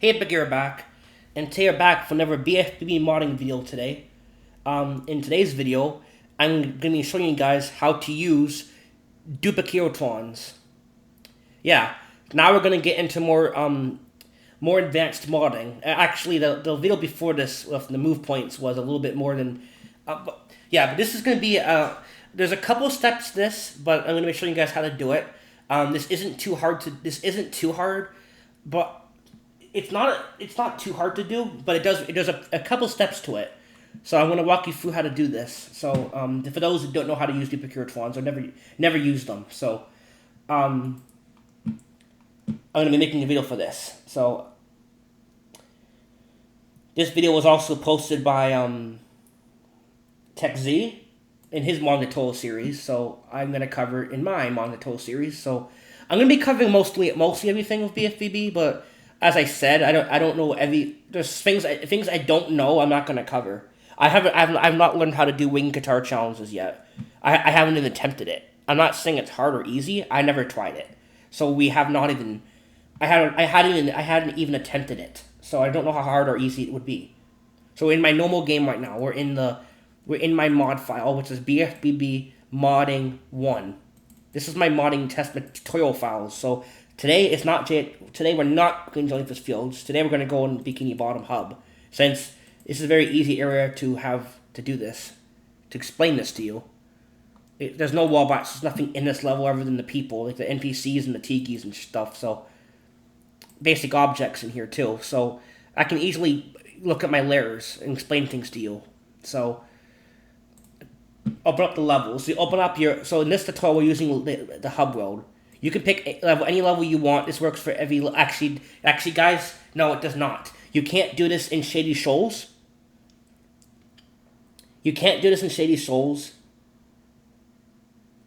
Hey, Bagheera back, and today we're back for another BFBB modding video today. In today's video, I'm going to be showing you guys how to use DUPLICATOTRONs. Yeah, now we're going to get into more advanced modding. Actually, the video before this with the move points was a little bit more than... but this is going to be... there's a couple steps to this, but I'm going to be showing you guys how to do it. This isn't too hard, but it's not too hard to do, but it does a couple steps to it. So I'm going to walk you through how to do this. So for those who don't know how to use DUPLICATOTRONs or never used them, so I'm going to be making a video for this. So this video was also posted by TechZ in his Manga Toll series. So I'm going to cover it in my Manga Toll series. So I'm going to be covering mostly everything with BFBB, but as I said, I don't know there's things I don't know I'm not gonna cover. I've not learned how to do wing guitar challenges yet. I haven't even attempted it. I'm not saying it's hard or easy. I never tried it. So we have not even I hadn't even attempted it. So I don't know how hard or easy it would be. So in my normal game right now, we're in my mod file, which is BFBB modding 1. This is my modding test tutorial files. So today we're not going to Jellyfish Fields. Today we're going to go in Bikini Bottom Hub, since this is a very easy area to do this, to explain this to you. There's no wallbots. There's nothing in this level other than the people, like the NPCs and the tikis and stuff. So basic objects in here too. So I can easily look at my layers and explain things to you. So open up the levels. So in this tutorial we're using the hub world. You can pick any level you want. This works for every... Actually, guys, no, it does not. You can't do this in Shady Shoals. You can't do this in Shady Shoals.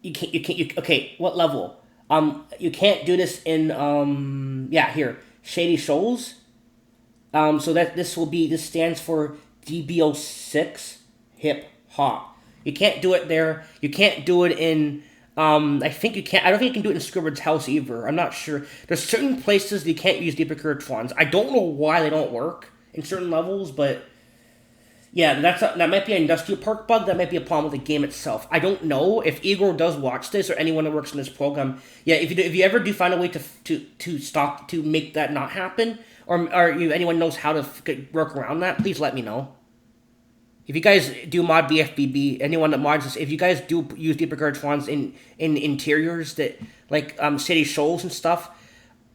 Okay, what level? You can't do this in, here, Shady Shoals. So this stands for DBO6 Hip Hop. You can't do it there. You can't do it in... I think you can't. I don't think you can do it in Squidward's house either. I'm not sure. There's certain places you can't use DUPLICATOTRONs. I don't know why they don't work in certain levels, but yeah, that might be an industrial park bug. That might be a problem with the game itself. I don't know if Igor does watch this or anyone that works in this program. Yeah, if you ever do find a way to make that not happen, or anyone knows how to work around that, please let me know. If you guys do mod BFBB, anyone that mods this, if you guys do use DUPLICATOTRONs in interiors that, like, City Shoals and stuff,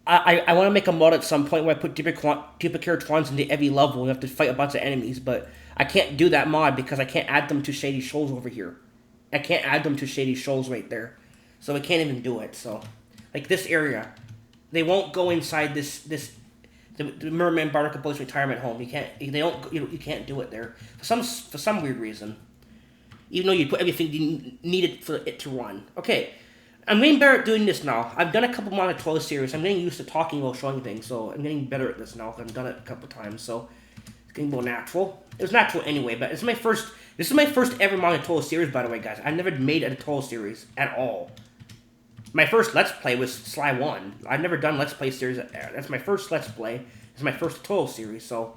I want to make a mod at some point where I put DUPLICATOTRONs into every level and have to fight a bunch of enemies, but I can't do that mod because I can't add them to Shady Shoals over here. I can't add them to Shady Shoals right there. So I can't even do it, so. Like this area, they won't go inside the Merman Barnacle Boys retirement home. You can't do it there for some weird reason. Even though you put everything you needed for it to run. Okay, I'm getting better at doing this now. I've done a couple Manga Toll series. I'm getting used to talking while showing things, so I'm getting better at this now. I've done it a couple times, so it's getting more natural. It was natural anyway, but this is my first ever Manga Toll series, by the way, guys. I've never made a Toll series at all. My first Let's Play was Sly 1. I've never done Let's Play series. That's my first Let's Play. It's my first tutorial series, so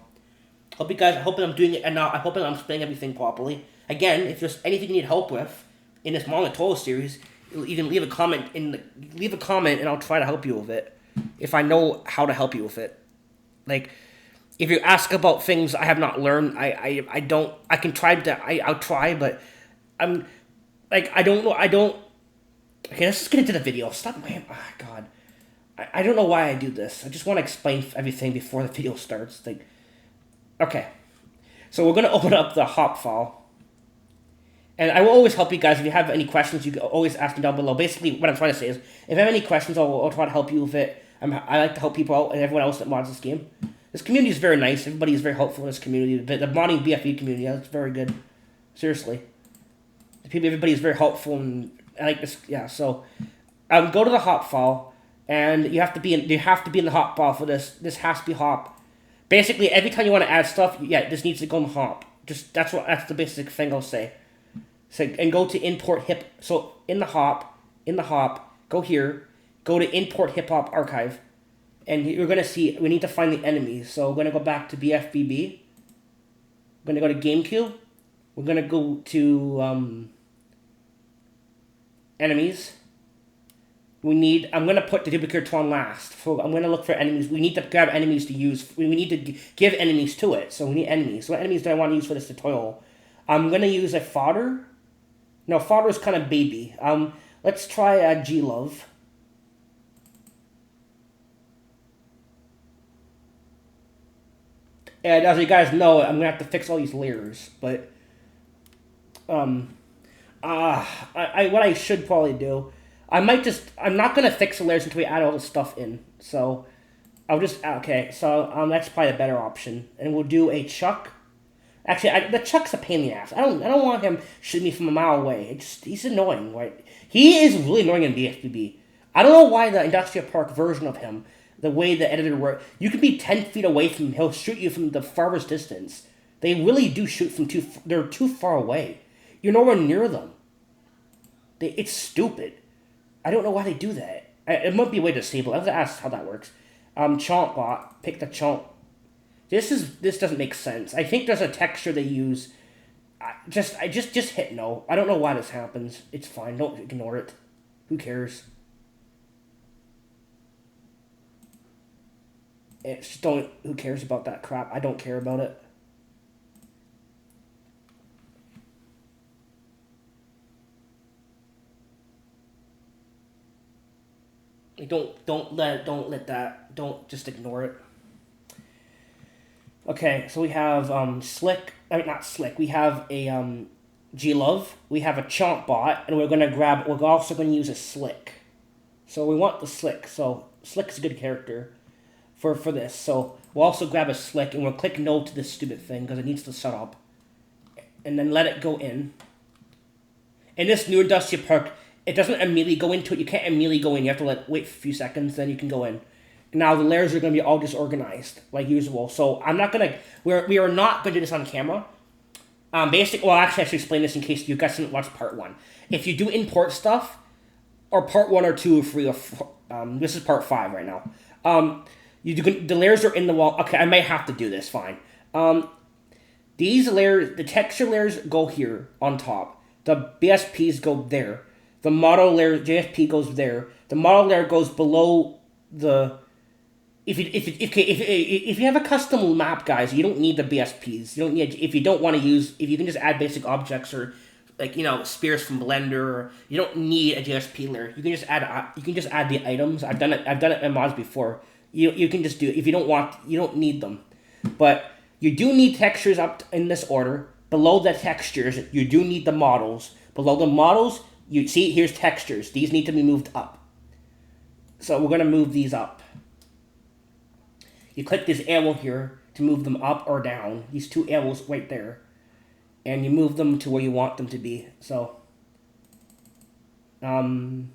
hope you guys. I hope I'm doing it, and I hope I'm explaining everything properly. Again, if there's anything you need help with in this Manga Toll series, you can leave a comment and I'll try to help you with it if I know how to help you with it. Like, if you ask about things I have not learned, I don't. I can try to. I'll try, but I'm like I don't know. I don't. Okay, let's just get into the video. Stop. Oh, God. I don't know why I do this. I just want to explain everything before the video starts. Like, okay. So we're going to open up the hop file. And I will always help you guys. If you have any questions, you can always ask me down below. Basically, what I'm trying to say is, if I have any questions, I'll try to help you with it. I like to help people out and everyone else that mods this game. This community is very nice. Everybody is very helpful in this community. The modding BFE community, that's very good. Seriously. Everybody is very helpful, and I like this. Yeah, so go to the hop file. And you have to be in the hop file for this. This has to be hop. Basically, every time you want to add stuff, this needs to go in the hop. That's the basic thing I'll say. So and go to import hip. So in the hop, go here, go to import hip hop archive, And you're gonna see we need to find the enemies. So we're gonna go back to BFBB. We're gonna go to GameCube. We're gonna go to enemies. We need. I'm gonna put the Duplicatotron last. So I'm gonna look for enemies. We need to grab enemies to use. We need to give enemies to it. So we need enemies. So what enemies do I want to use for this tutorial? I'm gonna use a fodder. No, fodder is kind of baby. Let's try a G-Love. And as you guys know, I'm gonna have to fix all these layers. But what I should probably do, I'm not gonna fix the layers until we add all the stuff in. So I'll just okay. So that's probably a better option, and we'll do a Chuck. Actually, the Chuck's a pain in the ass. I don't want him shooting me from a mile away. He's annoying, right? He is really annoying in BFBB. I don't know why the Industrial Park version of him, the way the editor works, you can be 10 feet away from him. He'll shoot you from the farthest distance. They really do shoot from they're too far away. You're nowhere near them. It's stupid. I don't know why they do that. It might be a way to disable it. I have to ask how that works. Chomp bot. Pick the chomp. This doesn't make sense. I think there's a texture they use. Just hit no. I don't know why this happens. It's fine. Don't ignore it. Who cares? It's just don't. Who cares about that crap? I don't care about it. Don't let that. Don't just ignore it. Okay, so we have Slick. I mean, not Slick. We have a G-Love. We have a Chomp bot, and we're gonna grab. We're also gonna use a Slick. So we want the Slick. So Slick is a good character for this. So we'll also grab a Slick, and we'll click no to this stupid thing because it needs to set up, and then let it go in. In this new Industrial Park, it doesn't immediately go into it. You can't immediately go in. You have to wait a few seconds, then you can go in. Now the layers are going to be all disorganized like usual. So I'm not going to. We are not going to do this on camera. Well, actually, I should explain this in case you guys didn't watch part 1. If you do import stuff, or part 1 or 2 or 3 or 4, this is part 5 right now. The layers are in the wall. Okay, I may have to do this. Fine. These layers, the texture layers go here on top. The BSPs go there. The model layer JSP goes there. The model layer goes below the. If you have a custom map, guys, you don't need the BSPs. You don't need if you don't want to use if you can just add basic objects or spheres from Blender. Or, you don't need a JSP layer. You can just add the items. I've done it in mods before. You can just do it if you don't need them, but you do need textures up in this order. Below the textures, you do need the models. Below the models, you see here's textures. These need to be moved up. So we're gonna move these up. You click this arrow here to move them up or down. These 2 arrows right there. And you move them to where you want them to be. So, okay,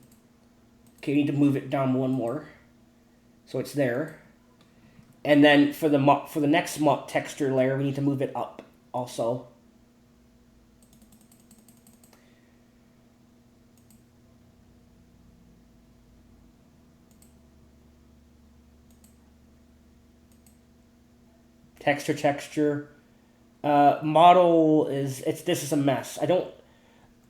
you need to move it down 1 more. So it's there. And then for the next texture layer, we need to move it up also. Texture. Model this is a mess.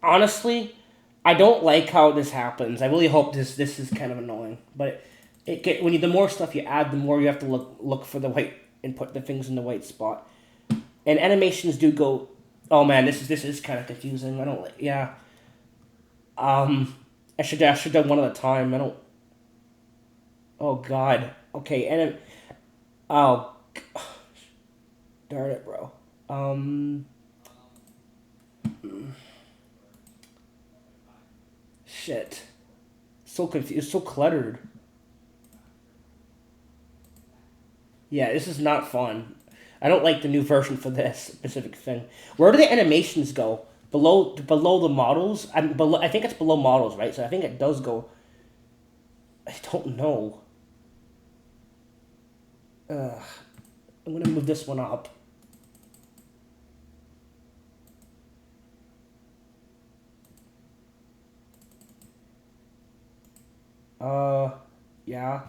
Honestly, I don't like how this happens. I really hope this is kind of annoying. But the more stuff you add, the more you have to look for the white and put the things in the white spot. And animations do go. Oh man, this is kind of confusing. I don't like. Yeah. I should have done one at a time. I don't. Oh god. Okay, and oh. Darn it, bro. Shit. So confused. So cluttered. Yeah, this is not fun. I don't like the new version for this specific thing. Where do the animations go? Below the models? I think it's below models, right? So I think it does go. I don't know. I'm gonna move this one up. Yeah.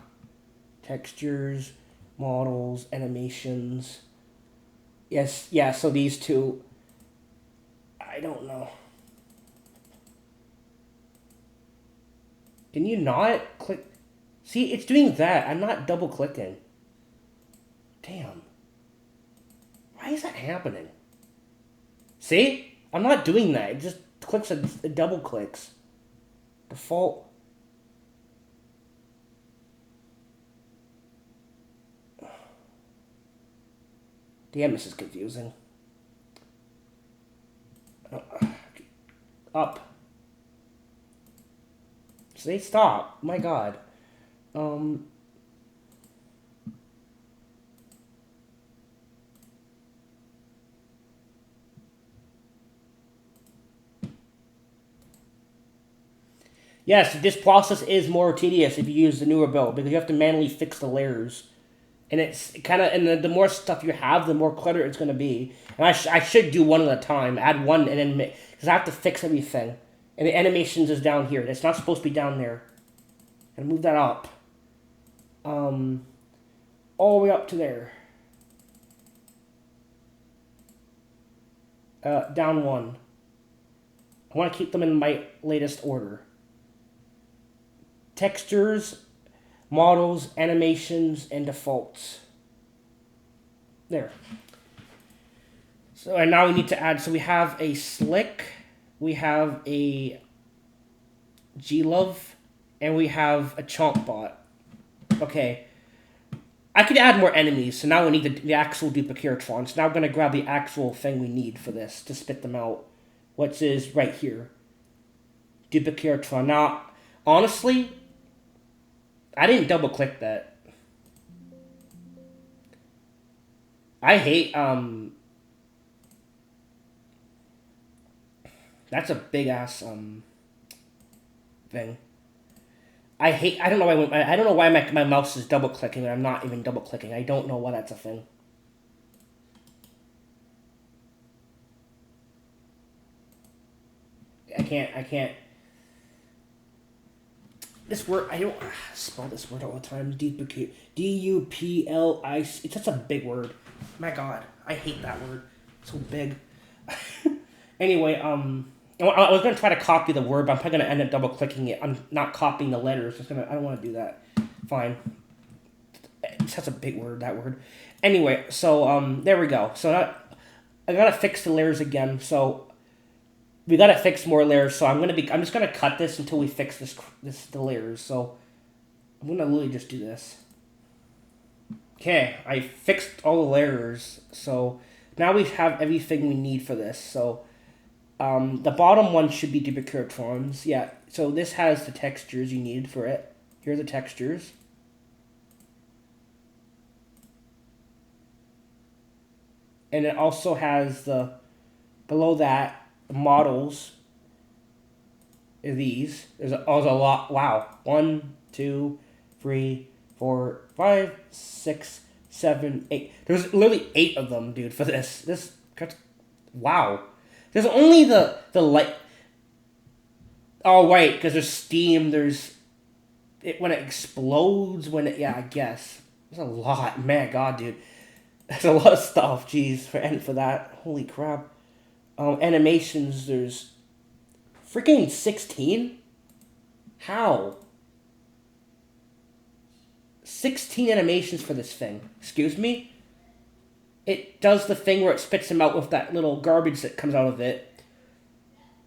Textures, models, animations. Yes, yeah, so these two, I don't know. Can you not click? See, it's doing that. I'm not double clicking. Damn. Why is that happening? See? I'm not doing that. It just clicks it double clicks. Default. Damn, this is confusing. Up. Say stop. My God. Yes, this process is more tedious if you use the newer build because you have to manually fix the layers. And it's kind of, and the more stuff you have, the more clutter it's going to be. And I should do one at a time. Add one and then, because I have to fix everything. And the animations is down here. It's not supposed to be down there. And move that up. All the way up to there. Down one. I want to keep them in my latest order. Textures, models, animations, and defaults. There. So, and now we need to add, so we have a slick, we have a glove, and we have a chomp bot. Okay. I could add more enemies, so now we need the actual duplicatrons. Now I'm going to grab the actual thing we need for this to spit them out, which is right here. Duplicatotron. Now, honestly, I didn't double click that. I hate, that's a big ass, thing. I don't know why, I don't know why my mouse is double clicking and I'm not even double clicking. I don't know why that's a thing. I can't. This word, I don't spell this word all the time. Duplicate. D-U-P-L-I-C. It's such a big word. My God, I hate that word. It's so big. Anyway, I was gonna try to copy the word, but I'm probably gonna end up double clicking it. I'm not copying the letters. I don't want to do that. Fine. It's such a big word, that word. Anyway, so there we go. So I gotta fix the layers again. So we gotta fix more layers. So I'm just gonna cut this until we fix the layers. So I'm gonna literally just do this. Okay, I fixed all the layers. So now we have everything we need for this. So the bottom one should be duplicatrons. Yeah, so this has the textures you need for it. Here are the textures. And it also has below that, the models are these. There's a lot. Wow. 1, 2, 3, 4, 5, 6, 7, 8. There's literally 8 of them, dude, for this. Wow. There's only the light. Oh, right, because there's steam, there's when it explodes, yeah, I guess. There's a lot. Man, God, dude. There's a lot of stuff, jeez, for that. Holy crap. Animations, there's freaking 16? How? 16 animations for this thing. Excuse me? It does the thing where it spits them out with that little garbage that comes out of it.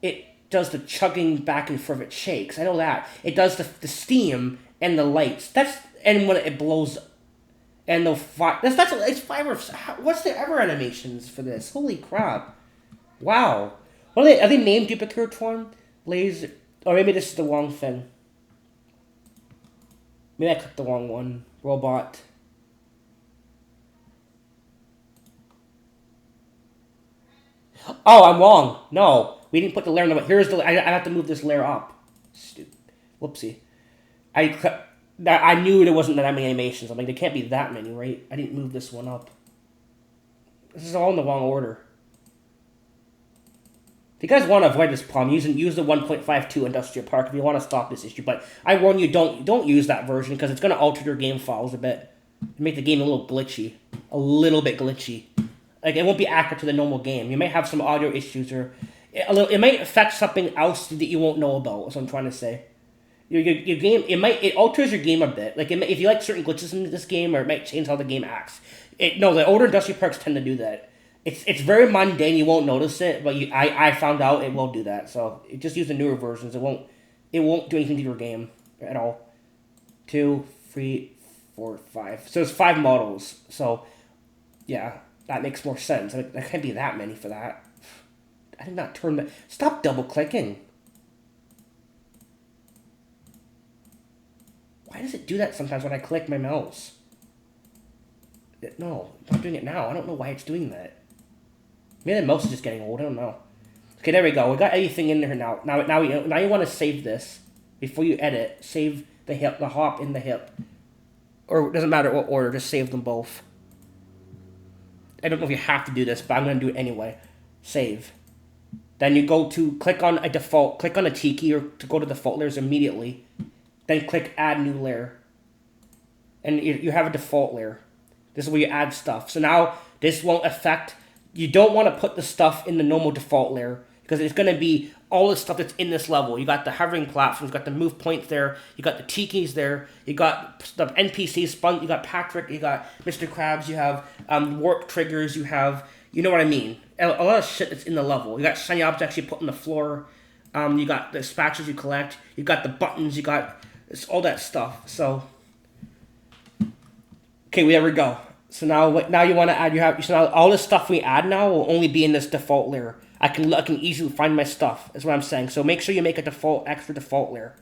It does the chugging back and forth. It shakes. I know that. It does the steam and the lights. And when it blows, and it's 5 or what's the ever animations for this? Holy crap! Wow. Are they named Duplicatotron? Laser? Or maybe this is the wrong thing. Maybe I clicked the wrong one. Robot. Oh, I'm wrong. No, we didn't put the layer in the. Here's the. I have to move this layer up. Stupid. Whoopsie. I knew there wasn't that many animations. I'm like, there can't be that many, right? I didn't move this one up. This is all in the wrong order. If you guys want to avoid this problem, use the 1.52 industrial park if you want to stop this issue. But I warn you, don't use that version because it's going to alter your game files a bit, and make the game a little glitchy, Like it won't be accurate to the normal game. You may have some audio issues or it might affect something else that you won't know about. That's what I'm trying to say. Your game it alters your game a bit. Like if you like certain glitches in this game, or it might change how the game acts. The older industrial parks tend to do that. It's very mundane. You won't notice it, but I found out it will do that. So just use the newer versions. It won't do anything to your game at all. 2, 3, 4, 5. So it's 5 models. So yeah, that makes more sense. There can't be that many for that. I did not turn that. Stop double clicking. Why does it do that sometimes when I click my mouse? No, I'm not doing it now. I don't know why it's doing that. Maybe the mouse is just getting old. I don't know. Okay, there we go. We got everything in there now. Now you want to save this before you edit. Save the hop in the hip, or it doesn't matter what order. Just save them both. I don't know if you have to do this, but I'm gonna do it anyway. Save. Then you go to click on a tiki, or to go to default layers immediately. Then click add new layer, and you have a default layer. This is where you add stuff. So now this won't affect. You don't want to put the stuff in the normal default layer because it's going to be all the stuff that's in this level. You got the hovering platforms, you got the move points there, you got the tikis there, you got the NPCs, Spun, you got Patrick, you got Mr. Krabs, you have warp triggers, you have, you know what I mean? A lot of shit that's in the level. You got shiny objects you put on the floor, you got the dispatches you collect, you got the buttons, you got all that stuff. So, okay, there we go. So now you want to add, so now all this stuff we add now will only be in this default layer. I can easily find my stuff, is what I'm saying. So make sure you make a extra default layer.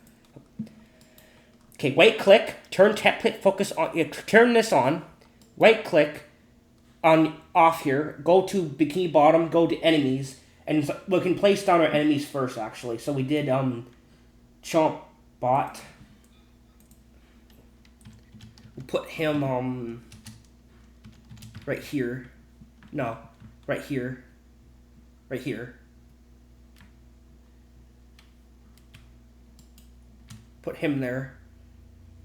Okay, right click, turn template focus on, turn this on, right click on off here, go to bikini bottom, go to enemies, and we can place down our enemies first actually. So we did Chomp Bot. We'll put him right here. No, right here. Right here. Put him there.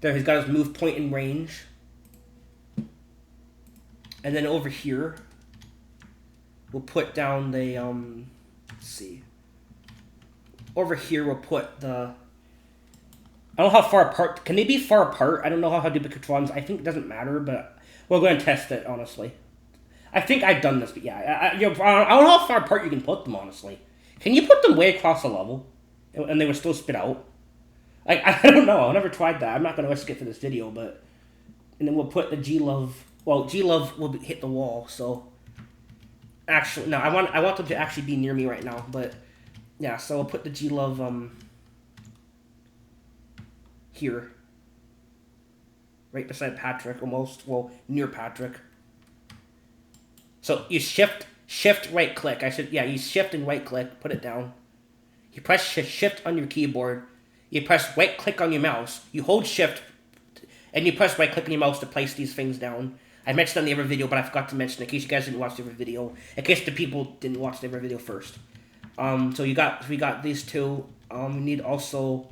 There, he's got his move point in range. And then over here, we'll put down the, let's see. Over here, we'll put the, I don't know how far apart, can they be far apart? I don't know how duplicatrons, I think it doesn't matter, but we're going to test it, honestly. I think I've done this, but yeah, I don't know how far apart you can put them, honestly. Can you put them way across the level, and they would still spit out? I don't know, I've never tried that. I'm not going to risk it for this video, but, and then we'll put the G-Love, well, G-Love will hit the wall, so, actually, no, I want them to actually be near me right now, but, yeah, so we'll put the G-Love, here. Right beside Patrick, almost, well, near Patrick. So you shift right click. You shift and right click, put it down. You press shift on your keyboard. You press right click on your mouse. You hold shift, and you press right click on your mouse to place these things down. I mentioned on the other video, but I forgot to mention it in case you guys didn't watch the other video. In case the people didn't watch the other video first. So we got these two. We need also,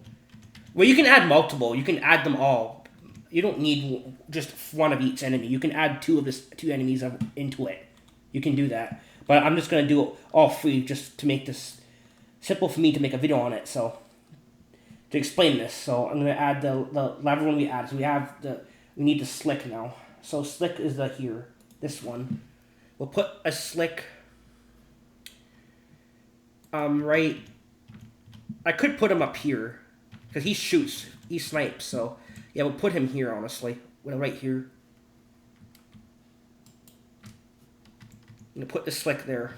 well, you can add multiple. You can add them all. You don't need just one of each enemy. You can add two enemies into it. You can do that. But I'm just going to do all three just to make this simple for me to make a video on it. So, to explain this. So, I'm going to add the lever one we add. So, we need the slick now. So, slick is here. This one. We'll put a slick right. I could put him up here. Because he shoots. He snipes. So, yeah, we'll put him here, honestly. Right here. I'm going to put the slick there.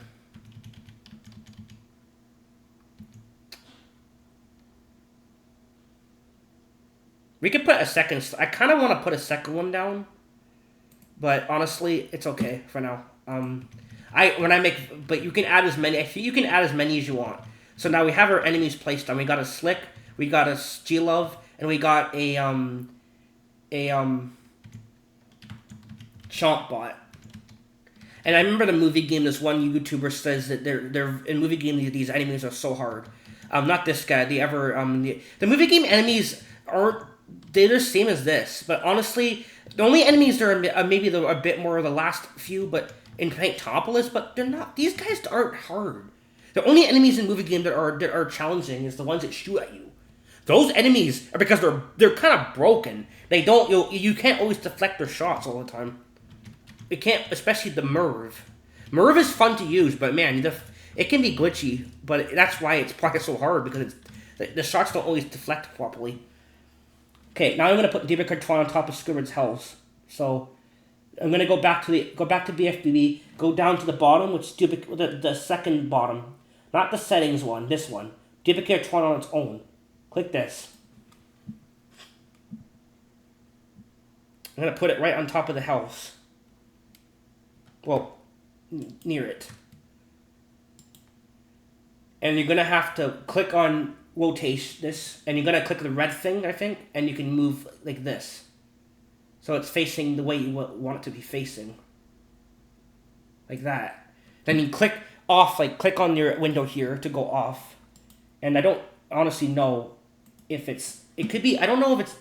We could put a second. I kind of want to put a second one down, but honestly, it's okay for now. But you can add as many. I think you can add as many as you want. So now we have our enemies placed on. We got a slick, we got a G-Love, and we got a Chomp Bot. And I remember the movie game. This one YouTuber says that they're in movie game. These enemies are so hard. Not this guy. The movie game enemies aren't. They're the same as this, but honestly, the only enemies are maybe a bit more of the last few, but in Paintopolis, but they're not. These guys aren't hard. The only enemies in movie game that are challenging is the ones that shoot at you. Those enemies are because they're kind of broken. They don't you can't always deflect their shots all the time. You can't, especially the Merv. Merv is fun to use, but man, it can be glitchy. But that's why it's probably so hard, because the shots don't always deflect properly. Okay, now I'm gonna put Duplicatotron on top of Squidward's health. So I'm gonna go back to BFBB, go down to the bottom, which is the second bottom, not the settings one. This one, Duplicatotron on its own. Click this. I'm gonna put it right on top of the health. Well, near it. And you're gonna have to click on rotate this, and you're gonna click the red thing, I think, and you can move like this. So it's facing the way you want it to be facing. Like that. Then you click off, click on your window here to go off. And I don't honestly know if it could be, I don't know if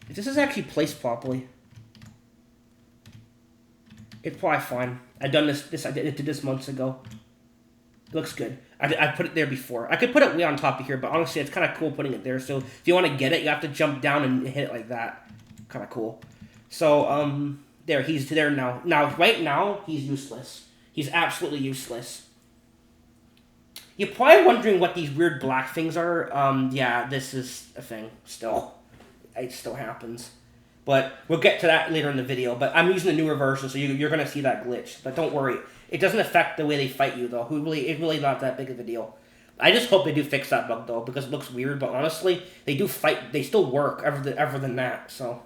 this is actually placed properly. It's probably fine. I did this months ago. It looks good. I put it there before. I could put it way on top of here, but honestly, it's kind of cool putting it there. So if you want to get it, you have to jump down and hit it like that. Kind of cool. So, there, he's there now. Right now, he's useless. He's absolutely useless. You're probably wondering what these weird black things are. Yeah, this is a thing, still. It still happens. But we'll get to that later in the video. But I'm using the newer version, so you're going to see that glitch. But don't worry. It doesn't affect the way they fight you, though. It's really not that big of a deal. I just hope they do fix that bug, though, because it looks weird. But honestly, they do fight. They still work, ever than that, so.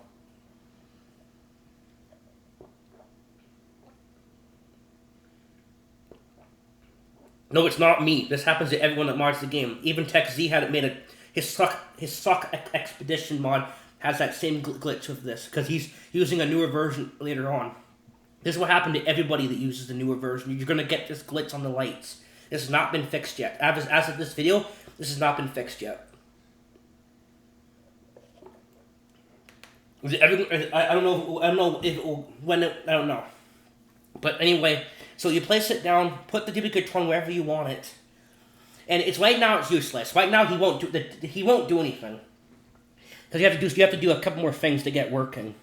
No, it's not me. This happens to everyone that mods the game. Even TechZ had it made his suck expedition mod has that same glitch with this, because he's using a newer version later on. This is what happened to everybody that uses the newer version. You're going to get this glitch on the lights. This has not been fixed yet. As of this video, this has not been fixed yet. I don't know. But anyway, so you place it down, put the Duplicatotron wherever you want it. And right now it's useless. Right now he won't do anything. Because you have to do a couple more things to get working.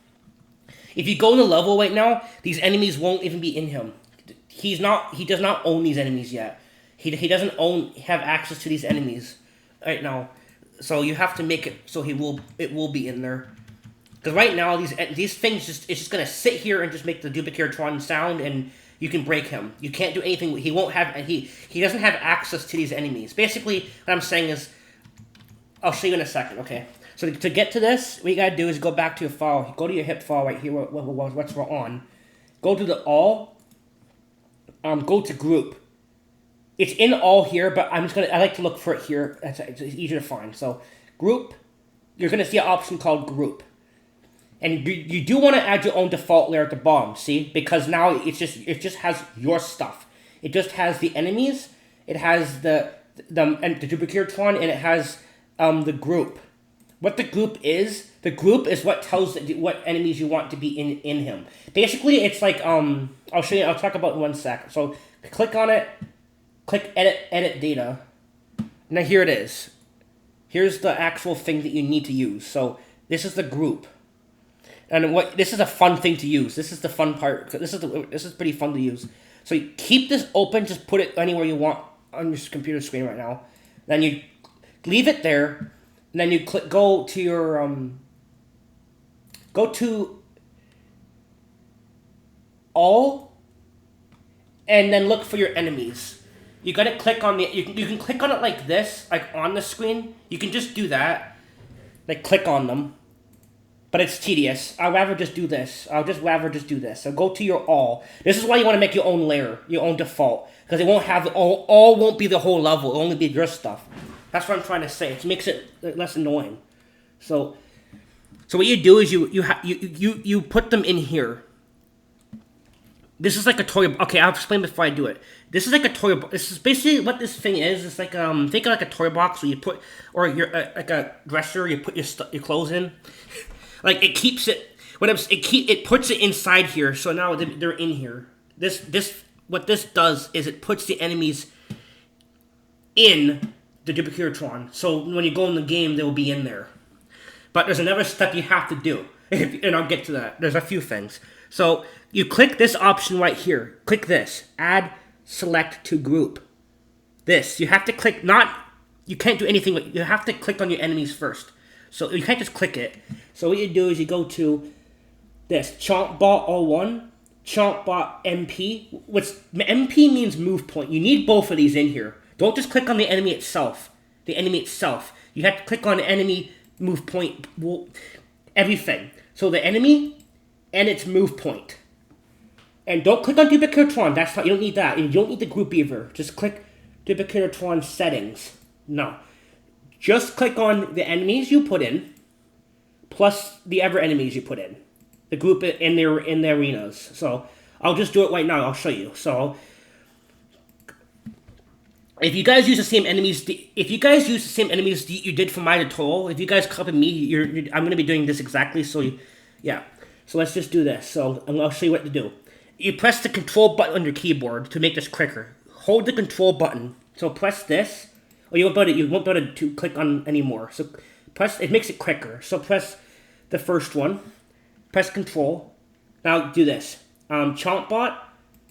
If you go in the level right now, these enemies won't even be in him. He does not own these enemies yet. He doesn't have access to these enemies right now. So you have to make it so it will be in there. Because right now these things it's just gonna sit here and just make the Duplicatotron sound, and you can break him. You can't do anything. He doesn't have access to these enemies. Basically, what I'm saying is, I'll show you in a second. Okay. So to get to this, what you gotta do is go back to your file. Go to your hip file right here, what we're on. Go to the all. Go to group. It's in all here, but I like to look for it here. It's easier to find. So group, you're gonna see an option called group, and you do want to add your own default layer at the bottom. See, because now it just has your stuff. It just has the enemies. It has the Duplicatotron, and it has the group. What the group is what tells what enemies you want to be in him. Basically, it's like, I'll show you, I'll talk about it in 1 sec. So, click on it, click edit data. Now here it is. Here's the actual thing that you need to use. So, this is the group. And this is a fun thing to use. This is the fun part. This is pretty fun to use. So, you keep this open, just put it anywhere you want on your computer screen right now. Then you leave it there. And then you go to your, go to all, and then look for your enemies. You gotta click on you can click on it like this, like on the screen. You can just do that, like click on them. But it's tedious. I'd rather just do this. Do this. So go to your all. This is why you want to make your own layer, your own default. Because it won't have, all won't be the whole level. It'll only be your stuff. That's what I'm trying to say. It makes it less annoying. So what you do is you put them in here. This is like a toy. Okay, I'll explain before I do it. This is like a toy. This is basically what this thing is. It's like think of like a toy box where you put, or your like a dresser. You put your clothes in. Like it keeps it. It puts it inside here. So now they're in here. What this does is it puts the enemies in the Duplicatotron. So when you go in the game, they will be in there. But there's another step you have to do, and I'll get to that. There's a few things. So you click this option right here. Click this. Add select to group. This. You have to click, you can't do anything. You have to click on your enemies first. So you can't just click it. So what you do is you go to this. Chompbot 01. Chompbot MP. MP means move point. You need both of these in here. Don't just click on the enemy itself. The enemy itself. You have to click on the enemy move point. Everything. So the enemy and its move point. And don't click on Duplicatotron. That's not, you don't need that. And you don't need the group either. Just click Duplicatotron settings. No. Just click on the enemies you put in, plus the other enemies you put in. The group in the arenas. So I'll just do it right now. I'll show you. So if you guys use the same enemies, you did for my tutorial, if you guys copy me, I'm going to be doing this exactly. So yeah. So let's just do this. So I'll show you what to do. You press the control button on your keyboard to make this quicker. Hold the control button. So press this. Or you won't be able to click on anymore. So press, it makes it quicker. So press the first one. Press control. Now do this. Chompbot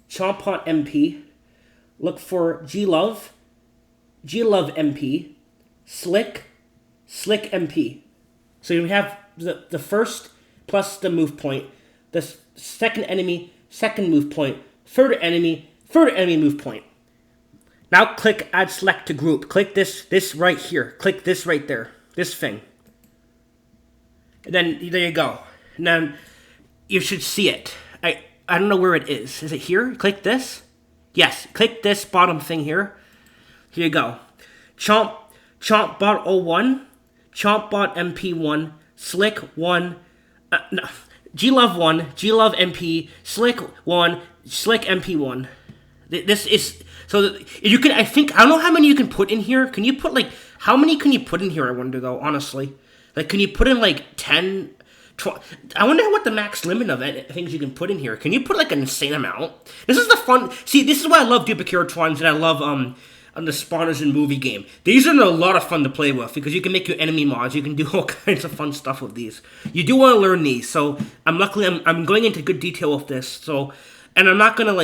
MP. Look for glove MP. Slick MP. So you have the first plus the move point, the second enemy, second move point, third enemy move point. Now click add select to group. Click this right here. Click this right there. This thing. And then there you go. And then you should see it. I don't know where it is. Is it here? Click this. Yes. Click this bottom thing here. Here you go. Chompbot 01, Chompbot MP1, Slick 1, glove 1, glove MP, Slick 1, Slick MP1. This is, so you can, I don't know how many you can put in here. Can you put how many can you put in here, I wonder though, honestly? Can you put in 10, 12? I wonder what the max limit of things you can put in here. Can you put an insane amount? This is the fun, see, this is why I love Duplicatorons and I love, on the spawners in movie game. These are a lot of fun to play with because you can make your enemy mods. You can do all kinds of fun stuff with these. You do want to learn these, so I'm going into good detail with this. So, and I'm not gonna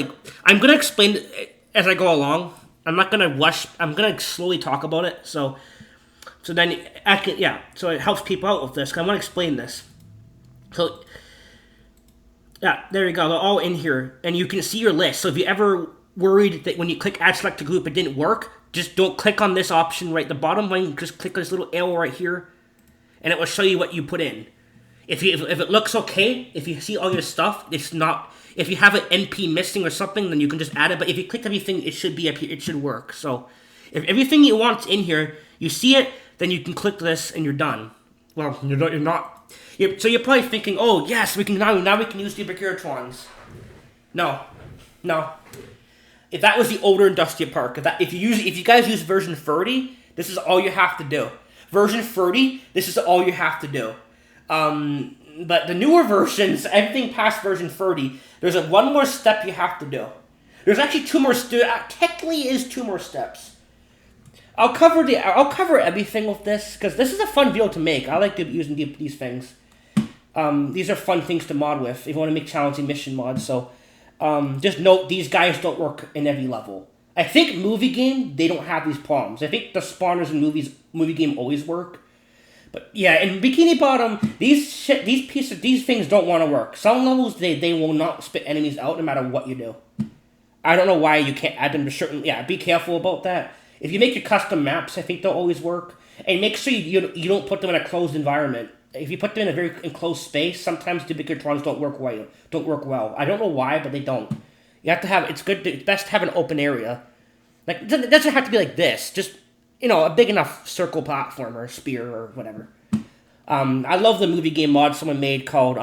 I'm gonna explain it as I go along. I'm not gonna rush. I'm gonna slowly talk about it. So then so it helps people out with this. 'Cause I want to explain this. So yeah, there you go. They're all in here, and you can see your list. So if you ever worried that when you click add select to group it didn't work, just don't click on this option right the bottom one. Just click this little arrow right here and it will show you what you put in. If it looks okay, if you see all your stuff, it's not, if you have an NP missing or something, then you can just add it. But if you click everything, it should be up here, it should work. So if everything you want's in here, you see it, then you can click this and you're done. Well, you're not. So you're probably thinking, oh yes, we can now we can use Duplicatorons. No. If that was the older Industrial Park, if you guys use version 30, this is all you have to do. Version 30, this is all you have to do. But the newer versions, everything past version 30, there's one more step you have to do. There's actually two more. Technically, is two more steps. I'll cover everything with this because this is a fun video to make. I like using these things. These are fun things to mod with if you want to make challenging mission mods. So. Just note, these guys don't work in every level. I think movie game, they don't have these problems. I think the spawners in movie game always work. But yeah, in Bikini Bottom, these things don't want to work. Some levels, they will not spit enemies out no matter what you do. I don't know why you can't add them to certain, be careful about that. If you make your custom maps, I think they'll always work. And make sure you don't put them in a closed environment. If you put them in a very enclosed space, sometimes Duplicatrons don't work well. I don't know why, but they don't. You have to have, it's best to have an open area. It doesn't have to be like this. Just, a big enough circle platform or spear or whatever. I love the movie game mod someone made called,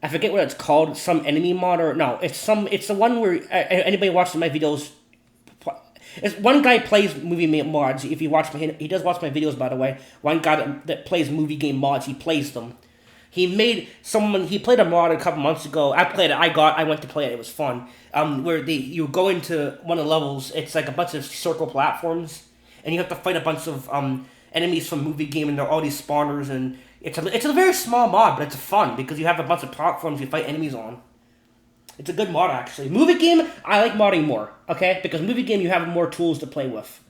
I forget what it's called. Some enemy mod or no? It's the one where anybody watching my videos. It's one guy plays movie mods. If you watch my, he does watch my videos, by the way. One guy that plays movie game mods, he plays them. He played a mod a couple months ago. I played it. I went to play it. It was fun. Where you go into one of the levels. It's like a bunch of circle platforms, and you have to fight a bunch of enemies from movie game, and there are all these spawners, and it's a very small mod, but it's fun because you have a bunch of platforms you fight enemies on. It's a good mod, actually. Movie game, I like modding more, okay? Because movie game, you have more tools to play with.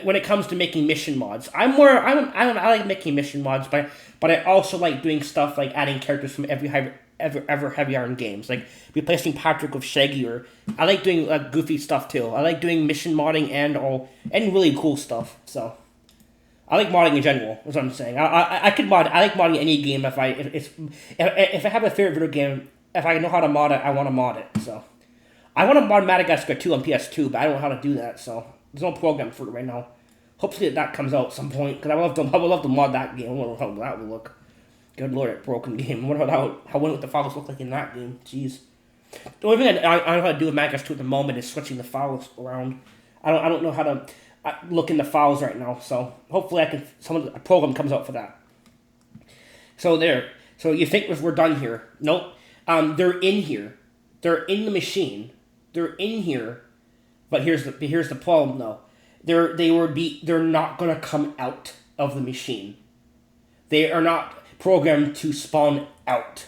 When it comes to making mission mods, I like making mission mods, but I also like doing stuff like adding characters from every Heavy Iron games, like replacing Patrick with Shaggy, or I like doing goofy stuff too. I like doing mission modding and really cool stuff. So I like modding in general. Is what I'm saying. I could mod. I like modding any game if I have a favorite video game. If I know how to mod it, I want to mod it. So I want to mod Madagascar 2 on PS2, but I don't know how to do that. So there's no program for it right now. Hopefully that comes out at some point, because I would love to mod that game. I wonder how that would look. Good lord, that broken game. I wonder how would the files look like in that game. Jeez. The only thing I know how to do with Madagascar 2 at the moment is switching the files around. I don't know how to look in the files right now. So hopefully a program comes out for that. So there. So you think we're done here? Nope. They're in here. They're in the machine. They're in here. But here's the problem though. They're not gonna come out of the machine. They are not programmed to spawn out.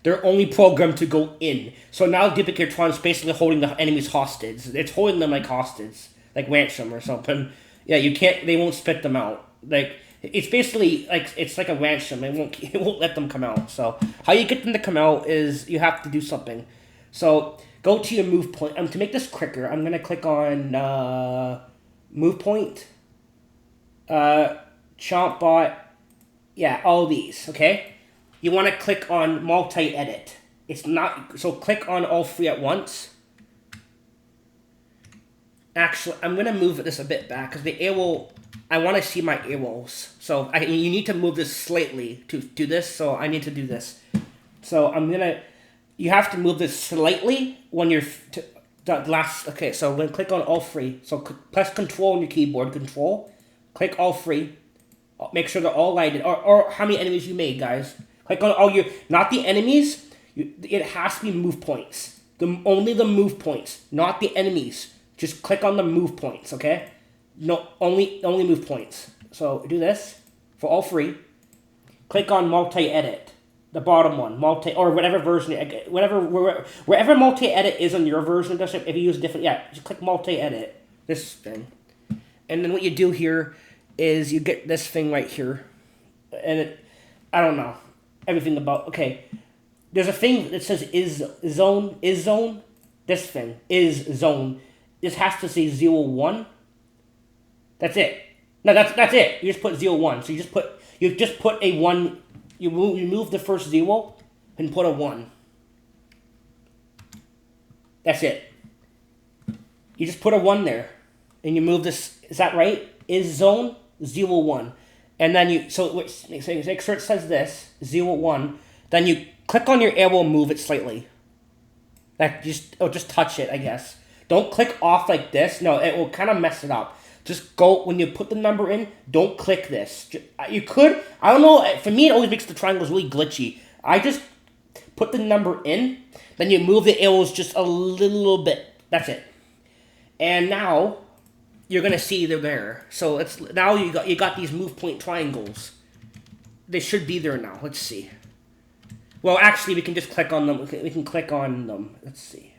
They're only programmed to go in. So now Duplicatotron is basically holding the enemies hostage. It's holding them like hostage, like ransom or something. Yeah, you can't. They won't spit them out. Like it's basically it's like a ransom. It won't let them come out. So how you get them to come out is you have to do something. So go to your move point. To make this quicker, I'm gonna click on move point, chomp bot. Yeah, all these. Okay. You want to click on multi-edit. It's not so. Click on all three at once. Actually, I'm gonna move this a bit back because the arrow. I want to see my arrows. So you need to move this slightly to do this. So I need to do this. So you have to move this slightly when you're okay. So I'm gonna click on all three. So press Control on your keyboard. Control. Click all three. Make sure they're all lighted. Or how many enemies you made, guys. Click on all your not the enemies. It has to be move points. Only the move points, not the enemies. Just click on the move points. Okay. No, only move points. So do this for all three. Click on multi-edit, the bottom one, or whatever version, wherever multi-edit is on your version. If you use different, just click multi-edit, this thing, and then what you do here is you get this thing right here, and I don't know everything about. Okay, there's a thing that says is zone. This thing is zone. This has to say 01. That's it. No, that's it. You just put 01. So you just put a 1. You move the first 0 and put a 1. That's it. You just put a 1 there, and you move this. Is that right? Is zone 01, and then make sure it says this 01. Then you click on your arrow and move it slightly. Just touch it, I guess. Don't click off like this. No, it will kind of mess it up. Just go, when you put the number in, don't click this. You could, I don't know, for me it always makes the triangles really glitchy. I just put the number in, then you move the arrows just a little bit. That's it. And now, you're going to see they're there. So now you got these move point triangles. They should be there now. Let's see. Well, actually, we can just click on them. We can click on them. Let's see.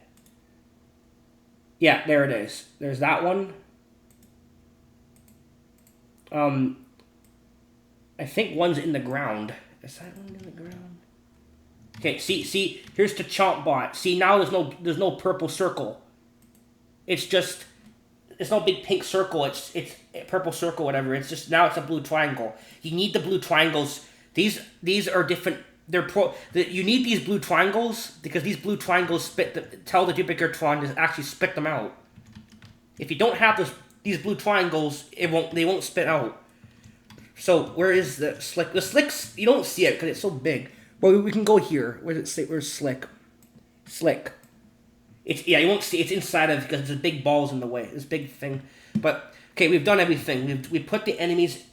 Yeah, there it is. There's that one. I think one's in the ground. Is that one in the ground? Okay, see, here's the chomp bot. See, now there's no purple circle. It's no big pink circle. It's a purple circle, whatever. It's just now it's a blue triangle. You need the blue triangles. These are different. You need these blue triangles because these blue triangles tell the Duplicatotron to actually spit them out. If you don't have these blue triangles, they won't spit out. So where is the slick? The slicks, you don't see it because it's so big. Well, we can go here. Where does it say? Where's Slick? Slick. It's, yeah, you won't see. It's inside of, because there's big balls in the way. This big thing. But okay, we've done everything. We put the enemies.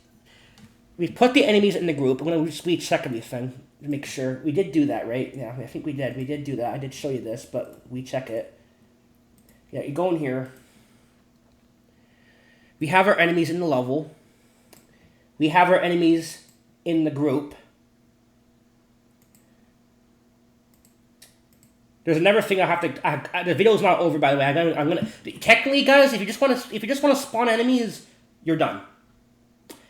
We've put the enemies in the group. I'm gonna just recheck everything to make sure we did do that, right? Yeah, I think we did. We did do that. I did show you this, but we check it. Yeah, you go in here. We have our enemies in the level. We have our enemies in the group. There's another thing I have to. The video's not over, by the way. I'm gonna technically, guys. If you just want to spawn enemies, you're done.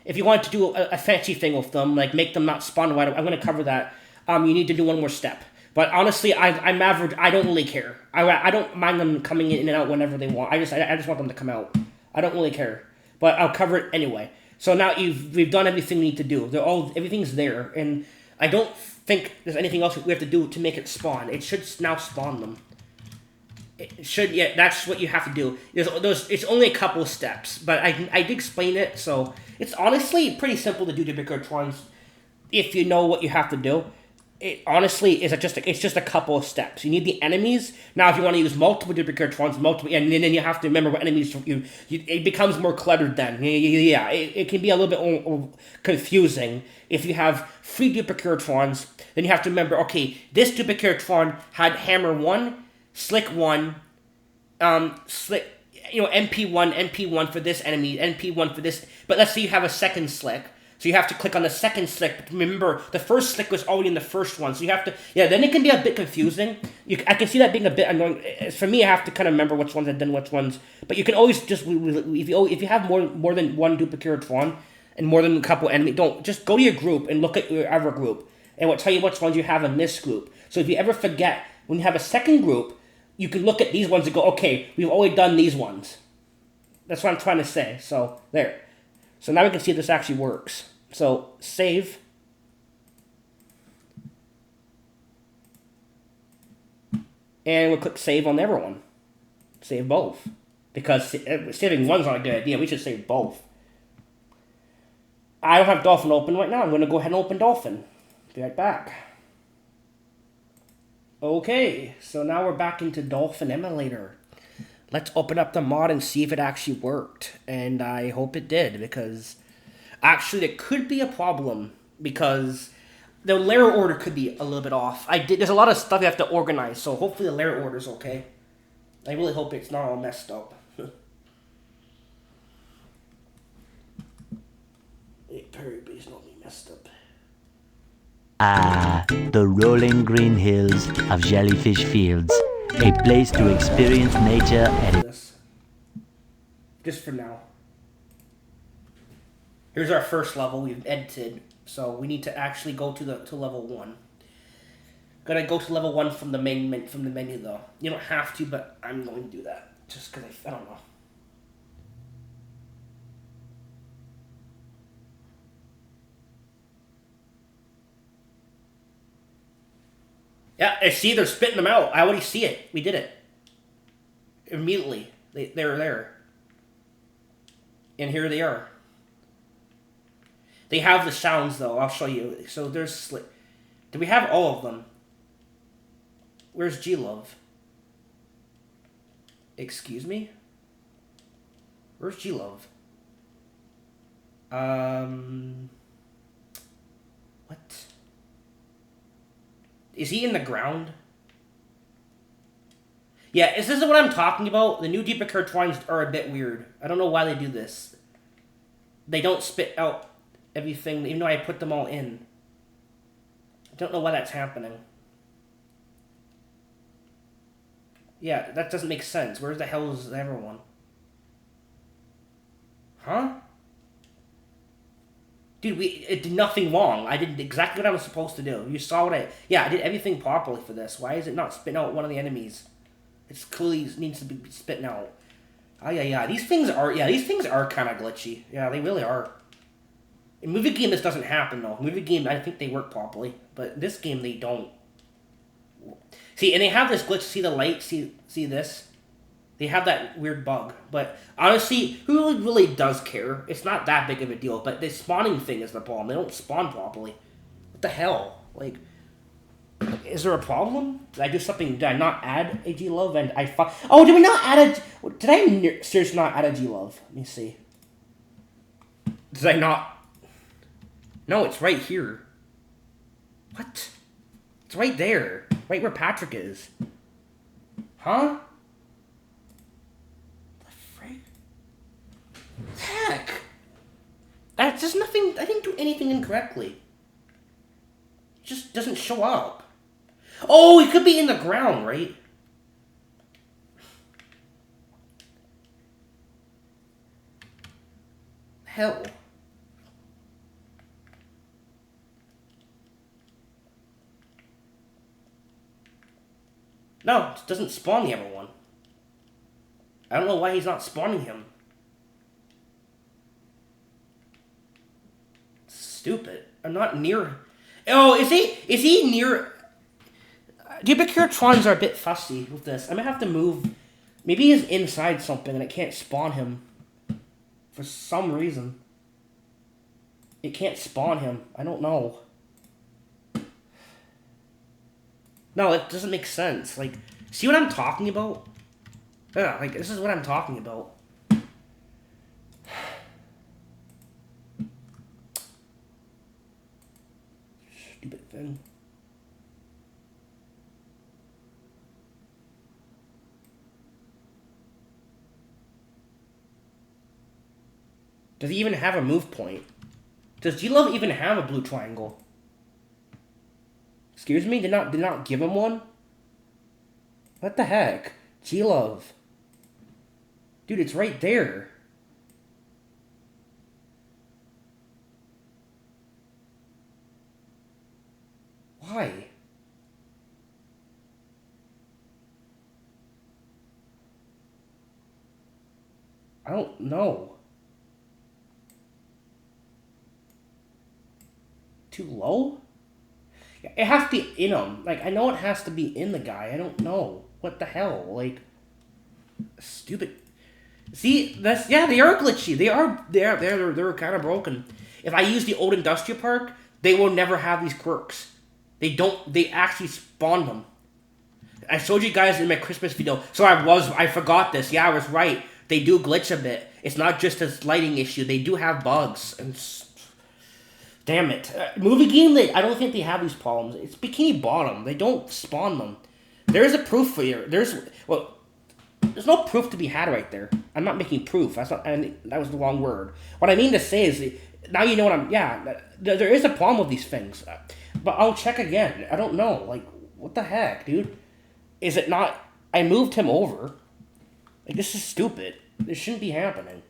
If you want to do a fancy thing with them, like make them not spawn right, I'm gonna cover that. You need to do one more step. But honestly, I'm average. I don't really care. I don't mind them coming in and out whenever they want. I just want them to come out. I don't really care. But I'll cover it anyway. So now we've done everything we need to do. Everything's there, and I don't think there's anything else we have to do to make it spawn. It should now spawn them. It should, yeah, that's what you have to do. It's only a couple of steps, but I did explain it, so it's honestly pretty simple to do Duplicatotrons if you know what you have to do. It honestly is it's just a couple of steps. You need the enemies. Now, if you want to use multiple Duplicatrons, and then you have to remember what enemies it becomes more cluttered then. Yeah, it can be a little bit confusing. If you have 3 Duplicatrons, then you have to remember, okay, this Duplicatron had Hammer 1, Slick 1, Slick, MP1 for this enemy, MP1 for this, but let's say you have a second Slick. So you have to click on the second Slick. But remember, the first Slick was already in the first one. So you have to, then it can be a bit confusing. I can see that being a bit annoying. For me, I have to kind of remember which ones I've done, which ones. But you can always just, if you have more than one Duplicatron and more than a couple enemies, just go to your group and look at your other group. And we'll tell you which ones you have in this group. So if you ever forget, when you have a second group, you can look at these ones and go, okay, we've already done these ones. That's what I'm trying to say. So, there. So now we can see if this actually works. So, save. And we'll click save on everyone. Save both. Because saving one's not a good idea. We should save both. I don't have Dolphin open right now. I'm going to go ahead and open Dolphin. Be right back. Okay, so now we're back into Dolphin Emulator. Let's open up the mod and see if it actually worked. And I hope it did, because actually there could be a problem, because the layer order could be a little bit off. There's a lot of stuff you have to organize, so hopefully the layer order's okay. I really hope it's not all messed up. Everybody's not be messed up. Ah, the rolling green hills of Jellyfish Fields. A place to experience nature at its... Just for now. Here's our first level we've edited, so we need to actually go to level 1. Gotta go to level 1 from the menu though. You don't have to, but I'm going to do that just because I don't know. Yeah, see, they're spitting them out. I already see it. We did it. Immediately. They were there. And here they are. They have the sounds, though. I'll show you. So there's... Do we have all of them? Where's G-Love? Excuse me? Where's G-Love? What? Is he in the ground? Yeah, this is what I'm talking about. The new Duplicatrons are a bit weird. I don't know why they do this. They don't spit out everything, even though I put them all in. I don't know why that's happening. Yeah, that doesn't make sense. Where the hell is everyone? Huh? Dude, it did nothing wrong. I did exactly what I was supposed to do. You saw what I did everything properly for this. Why is it not spitting out one of the enemies? It clearly needs to be spitting out. Oh, yeah. These things are kind of glitchy. Yeah, they really are. In movie game, this doesn't happen, though. Movie game, I think they work properly. But this game, they don't. See, and they have this glitch. See the light? See this? They have that weird bug. But honestly, who really does care? It's not that big of a deal. But the spawning thing is the problem. They don't spawn properly. What the hell? Like, Is there a problem? Did I do something? Did I not add a G Love and I Oh, did we not add a... Did I seriously not add a G Love? Let me see. Did I not... No, it's right here. What? It's right there. Right where Patrick is. Huh? The frick? Heck! That's just nothing... I didn't do anything incorrectly. It just doesn't show up. Oh, it could be in the ground, right? Hell. No, it doesn't spawn the other one. I don't know why he's not spawning him. Stupid. I'm not near... Oh, is he near... DUPLICATOTRONs are a bit fussy with this. I might have to move... Maybe he's inside something and I can't spawn him. For some reason. It can't spawn him. I don't know. No, it doesn't make sense. Like, see what I'm talking about? Yeah, like, this is what I'm talking about. Stupid thing. Does he even have a move point? Does G-Love even have a blue triangle? Excuse me? Did not give him one? What the heck? G-Love. Dude, it's right there. Why? I don't know. Too low? It has to be in him. Like, I know it has to be in the guy. I don't know. What the hell? Like, stupid. See, that's, yeah, they are glitchy. They're kind of broken. If I use the old industrial park, they will never have these quirks. They actually spawn them. I showed you guys in my Christmas video. So I forgot this. Yeah, I was right. They do glitch a bit. It's not just a lighting issue. They do have bugs. And damn it. Movie game, I don't think they have these problems. It's Bikini Bottom. They don't spawn them. There's a proof for you. There's no proof to be had right there. I'm not making proof. That was the wrong word. What I mean to say is, now you know what there is a problem with these things. But I'll check again. I don't know. Like, what the heck, dude? Is it not... I moved him over. Like, this is stupid. This shouldn't be happening.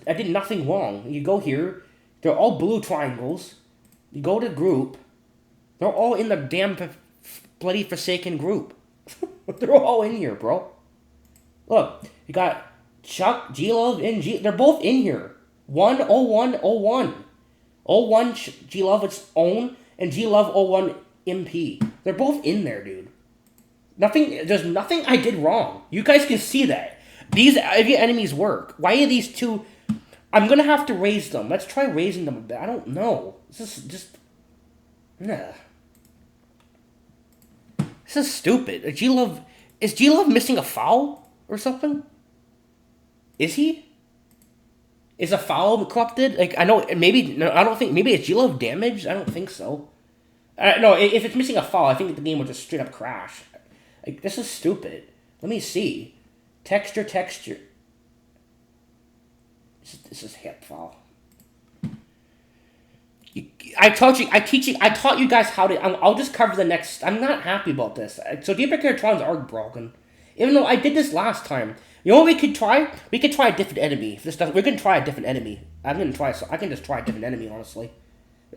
I did nothing wrong. You go here... They're all blue triangles. You go to group. They're all in the damn bloody Forsaken group. They're all in here, bro. Look, you got Chuck, G-Love, and G... They're both in here. 10101. 01 G-Love its own, and G-Love 01 MP. They're both in there, dude. There's nothing I did wrong. You guys can see that. These enemies work. Why are these two... I'm going to have to raise them. Let's try raising them a bit. I don't know. This is just... Nah. This is stupid. Is G-Love missing a foul or something? Is he? Is a foul corrupted? Like, I know, maybe... No, I don't think... Maybe it's G-Love damaged? I don't think so. No, if it's missing a foul, I think the game will just straight up crash. Like, this is stupid. Let me see. Texture. This is hip foul. I taught you guys how to... I'll just cover the next... I'm not happy about this. So DUPLICATOTRONs are broken. Even though I did this last time. You know what we could try? We could try a different enemy. If this doesn't... We're going to try a different enemy. I can just try a different enemy, honestly.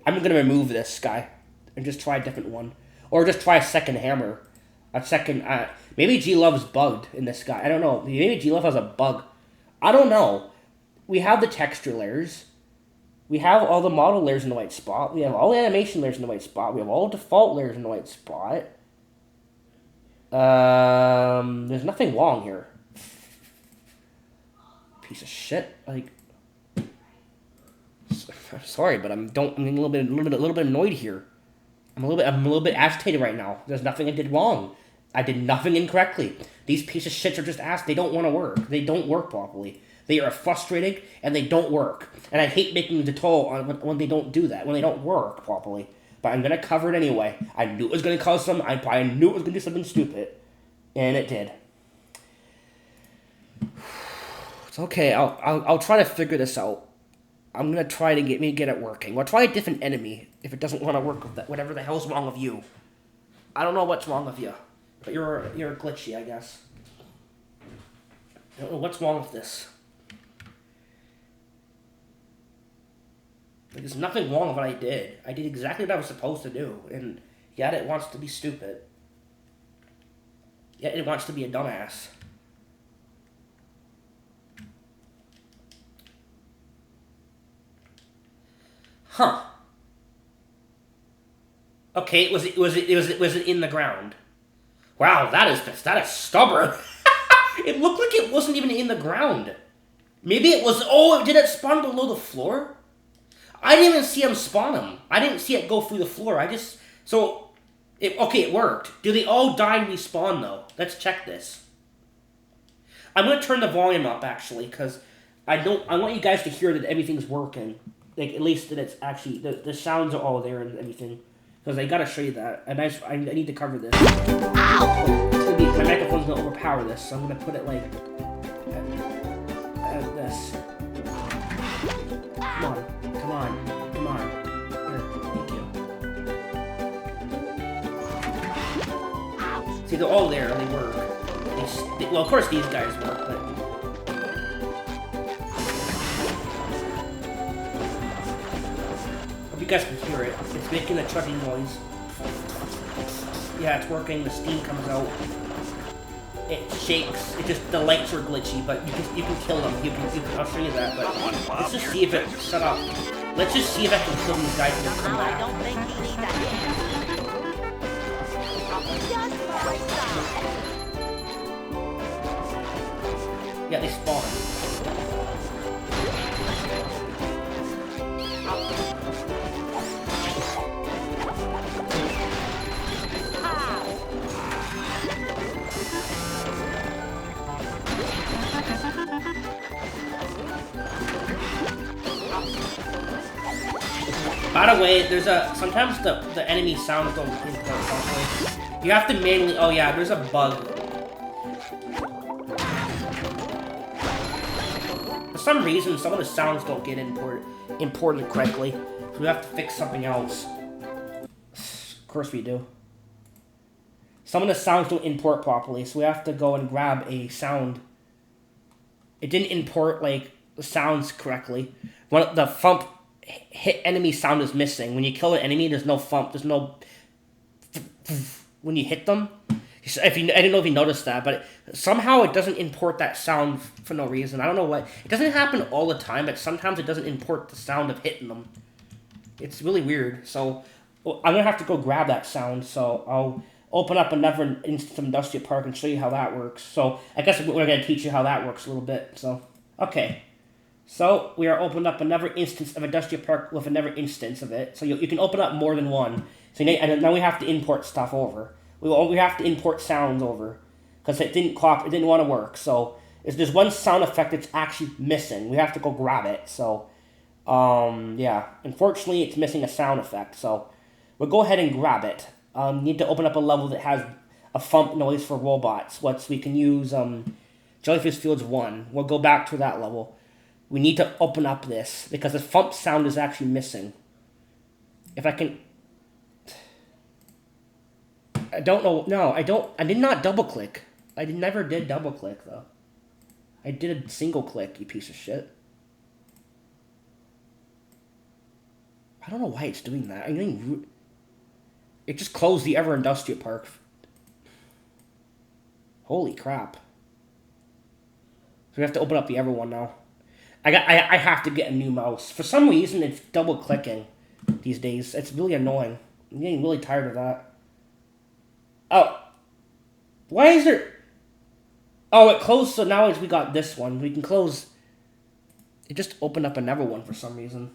I'm going to remove this guy. And just try a different one. Or just try a second hammer. A second... maybe G-Love's bugged in this guy. I don't know. Maybe G-Love has a bug. I don't know. We have the texture layers. We have all the model layers in the white spot. We have all the animation layers in the white spot. We have all default layers in the white spot. There's nothing wrong here. Piece of shit. Like, I'm sorry, but I'm a little bit annoyed here. I'm a little bit agitated right now. There's nothing I did wrong. I did nothing incorrectly. These pieces of shit are just ass. They don't want to work. They don't work properly. They are frustrating and they don't work. And I hate making the toll when they don't do that, when they don't work properly. But I'm gonna cover it anyway. I knew it was gonna cause some. I knew it was gonna do something stupid, and it did. It's okay. I'll try to figure this out. I'm gonna try to get it working. We'll try a different enemy if it doesn't want to work with that. Whatever the hell's wrong with you. I don't know what's wrong with you, but you're glitchy, I guess. I don't know what's wrong with this. There's nothing wrong with what I did. I did exactly what I was supposed to do, and yet it wants to be stupid. Yet it wants to be a dumbass. Huh. Okay, was it in the ground? Wow, that is stubborn. It looked like it wasn't even in the ground. Maybe it was. Oh, did it spawn below the floor? I didn't even see him spawn him. I didn't see it go through the floor. It worked. Do they all die and respawn though? Let's check this. I'm gonna turn the volume up actually, because I want you guys to hear that everything's working. Like at least that it's actually the sounds are all there and everything. Because I gotta show you that. And I need to cover this. Ow! My microphone's gonna overpower this, so I'm gonna put it like at this. Come on. Here, thank you. See, they're all there, they work. Well, of course these guys work, but... Hope you guys can hear it. It's making a chugging noise. Yeah, it's working, the steam comes out. It shakes. The lights are glitchy, but you can kill them. I'll show you that. But let's just see if it. Shut up. Let's just see if I can kill these guys and come back. I don't think he needs a hand. Just Yeah, they spawn. By the way, sometimes the enemy sounds don't import properly. You have to manually. Oh yeah, there's a bug. For some reason, some of the sounds don't get imported correctly. So we have to fix something else. Of course we do. Some of the sounds don't import properly, so we have to go and grab a sound. It didn't import like the sounds correctly. The thump hit enemy sound is missing. When you kill an enemy, there's no thump. There's no when you hit them. I didn't know if you noticed that, but somehow it doesn't import that sound for no reason. I don't know what. It doesn't happen all the time, but sometimes it doesn't import the sound of hitting them. It's really weird. So I'm gonna have to go grab that sound. So I'll open up another instance of Industrial Park and show you how that works. So I guess we're gonna teach you how that works a little bit. So okay. So we are opening up another instance of Industrial Park with another instance of it. So you can open up more than one. So now we have to import stuff over. We have to import sounds over because it didn't want to work. So there's one sound effect that's actually missing. We have to go grab it. So yeah, unfortunately it's missing a sound effect. So we'll go ahead and grab it. Need to open up a level that has a thump noise for robots. We can use Jellyfish Fields 1. We'll go back to that level. We need to open up this because the thump sound is actually missing. If I can... I don't know. No, I don't. I did not double click. I never did double click though. I did a single click, you piece of shit. I don't know why it's doing that. It just closed the Ever Industrial Park. Holy crap. So we have to open up the Ever one now. I have to get a new mouse. For some reason, it's double clicking these days. It's really annoying. I'm getting really tired of that. Oh. Why is there... Oh, it closed, so now we got this one. We can close... It just opened up another one for some reason.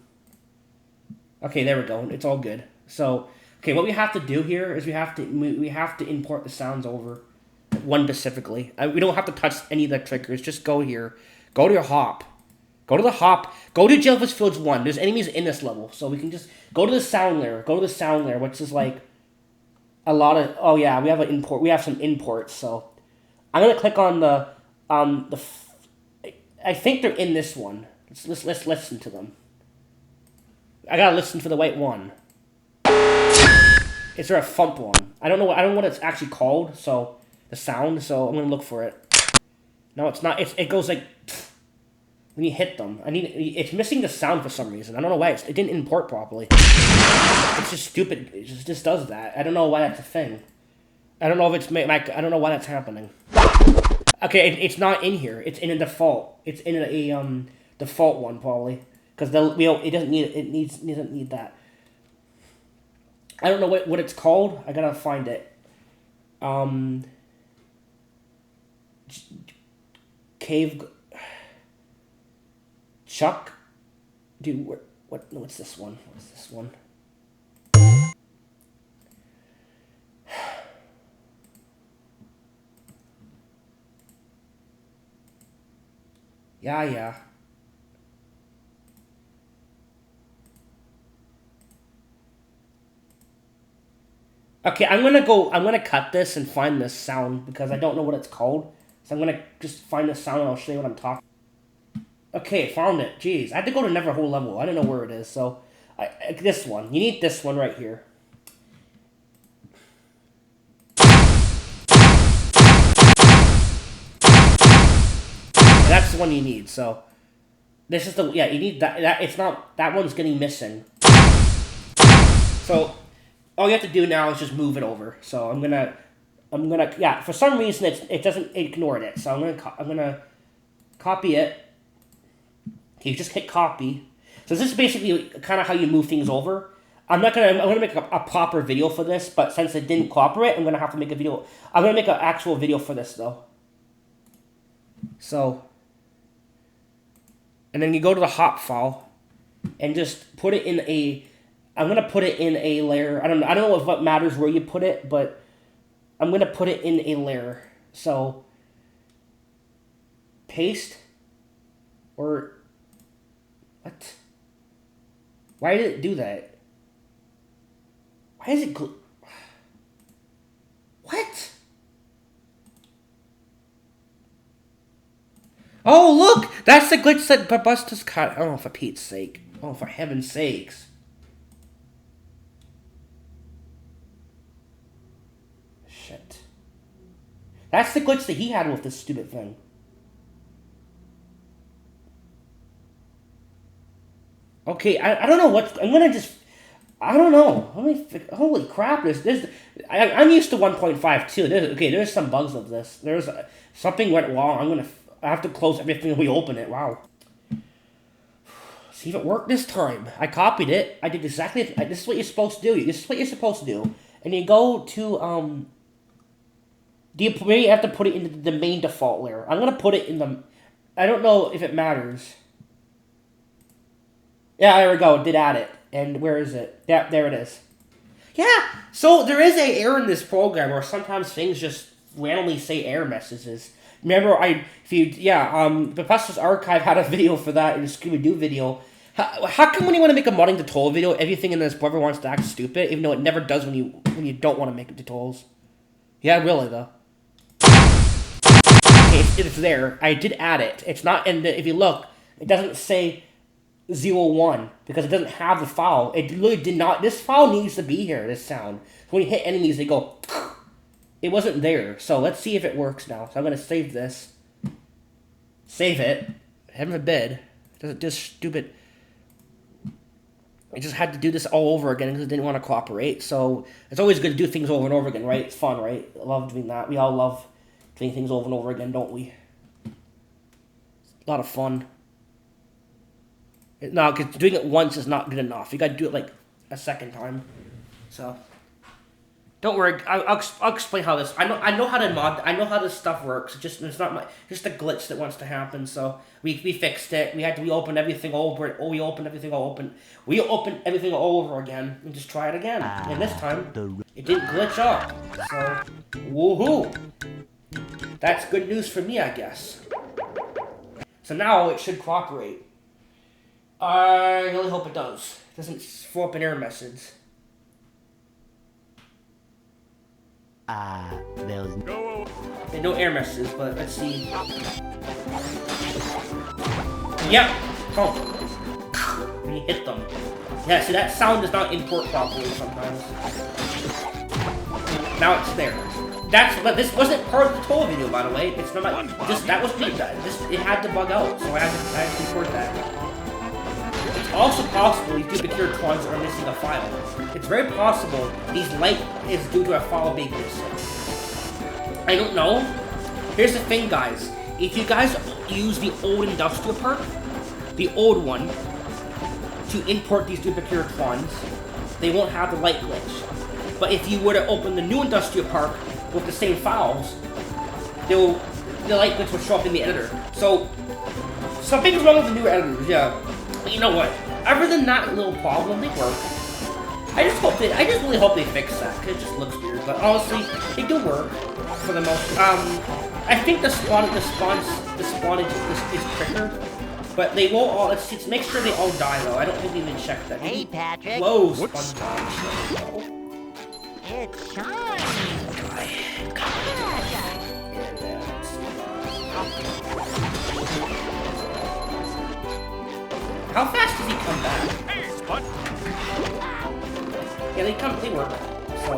Okay, there we go. It's all good. So, Okay, what we have to do here is we have to import the sounds over. One specifically. We don't have to touch any of the triggers. Just go here. Go to your hop. Go to the hop. Go to Jellyfish Fields 1. There's enemies in this level. So we can just go to the sound layer. Go to the sound layer, which is like a lot of... Oh, yeah, we have an import. We have some imports, so... I'm going to click on the... I think they're in this one. Let's listen to them. I gotta listen for the right one. Is there a thump one? I don't know what it's actually called, so... The sound, so I'm gonna look for it. No, it's not. It goes like... When you hit them. It's missing the sound for some reason. I don't know why. It didn't import properly. It's just stupid. It just does that. I don't know why that's a thing. I don't know if it's... I don't know why that's happening. Okay, it's not in here. It's in a default. It's in a default one, probably. Because it doesn't need it. It doesn't need that. I don't know what it's called. I gotta find it. Cave... Chuck? Dude, what's this one? What's this one? Yeah. Okay, I'm gonna cut this and find this sound because I don't know what it's called. So I'm gonna just find the sound and I'll show you what I'm talking. Okay, found it. Jeez, I had to go to never whole level. I don't know where it is. So, this one. You need this one right here. That's the one you need. So, this is the you need that. It's not that one's getting missing. So, all you have to do now is just move it over. So I'm gonna for some reason it doesn't ignore it. So I'm gonna copy it. You just hit copy. So this is basically kind of how you move things over. I'm gonna make a proper video for this, but since it didn't cooperate, I'm gonna have to make a video. I'm gonna make an actual video for this though. So, and then you go to the hop file, and just put it in a. I'm gonna put it in a layer. I don't know if what matters where you put it, but I'm gonna put it in a layer. So, paste, or. What? Why did it do that? Why is it What? Oh, look! That's the glitch that Buster's cut. Oh, for Pete's sake. Oh, for heaven's sakes. Shit. That's the glitch that he had with this stupid thing. Okay, I don't know what... I'm gonna just... I don't know. Holy crap, I'm used to 1.5 too. There's some bugs of this. Something went wrong. I have to close everything when we open it. Wow. See if it worked this time. I copied it. I did exactly... This is what you're supposed to do. This is what you're supposed to do. And you go to... Maybe you have to put it into the main default layer. I'm gonna put it in the... I don't know if it matters. Yeah, there we go. Did add it. And where is it? Yeah, there it is. Yeah, so there is an error in this program where sometimes things just randomly say error messages. Remember, Professor's Archive had a video for that in a Scooby-Doo video. How come when you want to make a modding tutorial video, everything in this brother wants to act stupid, even though it never does when you don't want to make tutorials? Yeah, really, though. Okay, it's there. I did add it. It's not, and if you look, it doesn't say... 01 because it doesn't have the file. It really did not. This file needs to be here. This sound. When you hit enemies, they go. It wasn't there. So let's see if it works now. So I'm gonna save this. Save it. Heaven forbid. Does it just stupid? I just had to do this all over again because it didn't want to cooperate. So it's always good to do things over and over again, right? It's fun, right? I love doing that. We all love doing things over and over again, don't we? It's a lot of fun. No, because doing it once is not good enough. You gotta do it like a second time. So, Don't worry. I'll explain how this. I know how to mod. I know how this stuff works. It's not my just a glitch that wants to happen. So we fixed it. We opened everything over. We opened everything all open. We opened everything all over again and just try it again. And this time it didn't glitch up. So woohoo! That's good news for me, I guess. So now it should cooperate. I really hope it does. It doesn't throw up an error message. There's No air messages, but let's see. Yep. Oh. When you hit them. Yeah, see that sound does not import properly sometimes. Now it's there. But this wasn't part of the total video, by the way. It's not my that was me. It had to bug out, so I had to import that. It's also possible these DUPLICATOTRONs are missing a file. It's very possible these light is due to a file being missing. I don't know. Here's the thing, guys. If you guys use the old industrial park, the old one, to import these DUPLICATOTRONs, they won't have the light glitch. But if you were to open the new industrial park with the same files, the light glitch will show up in the editor. So something's wrong with the new editors, yeah. But you know what? Other than that little problem, they work. I just really hope they fix that, because it just looks weird. But honestly, they do work for the most. I think the spawnage is quicker, but they won't all. Let's make sure they all die though. I don't think we even checked that. Hey, Patrick. Whoa, SpongeBob. It's shiny. How fast does he come back? Hey, Spot. Yeah, they work. So.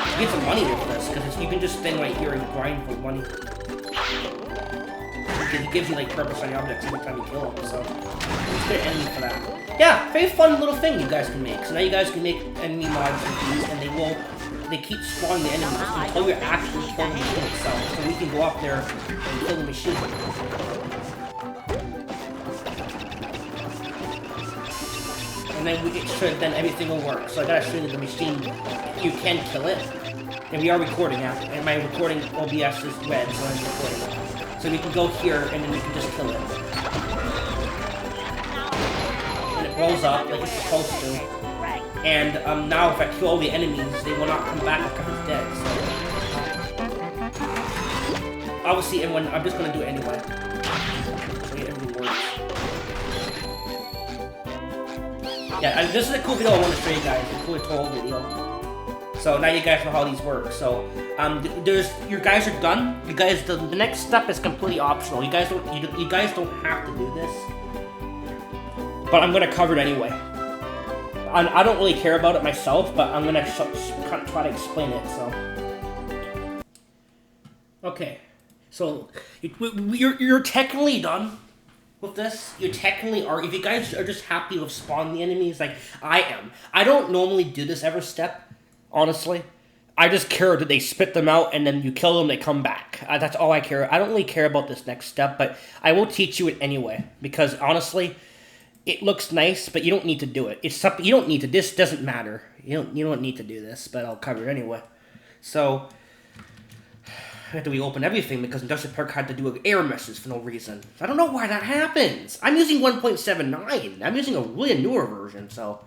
You get some money with this, because you can just stand right here and grind for money. Because he gives you like purpose on the objects every time you kill them, so it's a good enemy for that. Yeah, very fun little thing you guys can make. So now you guys can make enemy mods with these, and they keep spawning the enemies until you're actually killing the machine itself. So we can go up there and kill the machine. And then everything will work. So I gotta show you the machine. You can kill it. And we are recording now. And my recording OBS is red, so I'm recording. So we can go here and then we can just kill it. And it blows up like it's supposed to. And now if I kill all the enemies, they will not come back after it's dead. So obviously, I'm just gonna do it anyway. Everything works. Yeah, this is a cool video I want to show you guys. It's a cool tutorial video. So now you guys know how these work. So your guys are done. You guys, the next step is completely optional. You guys don't have to do this. But I'm gonna cover it anyway. I don't really care about it myself, but I'm gonna try to explain it. So, okay, so you're technically done with this. You technically are. If you guys are just happy with spawning the enemies, like I am. I don't normally do this every step, honestly. I just care that they spit them out and then you kill them, they come back. That's all I care. I don't really care about this next step, but I will teach you it anyway because honestly. It looks nice, but you don't need to do it. It's something you don't need to. This doesn't matter. You don't need to do this, but I'll cover it anyway. So after we open everything because Industrial Park had to do an error message for no reason. I don't know why that happens. I'm using 1.79. I'm using a really newer version, so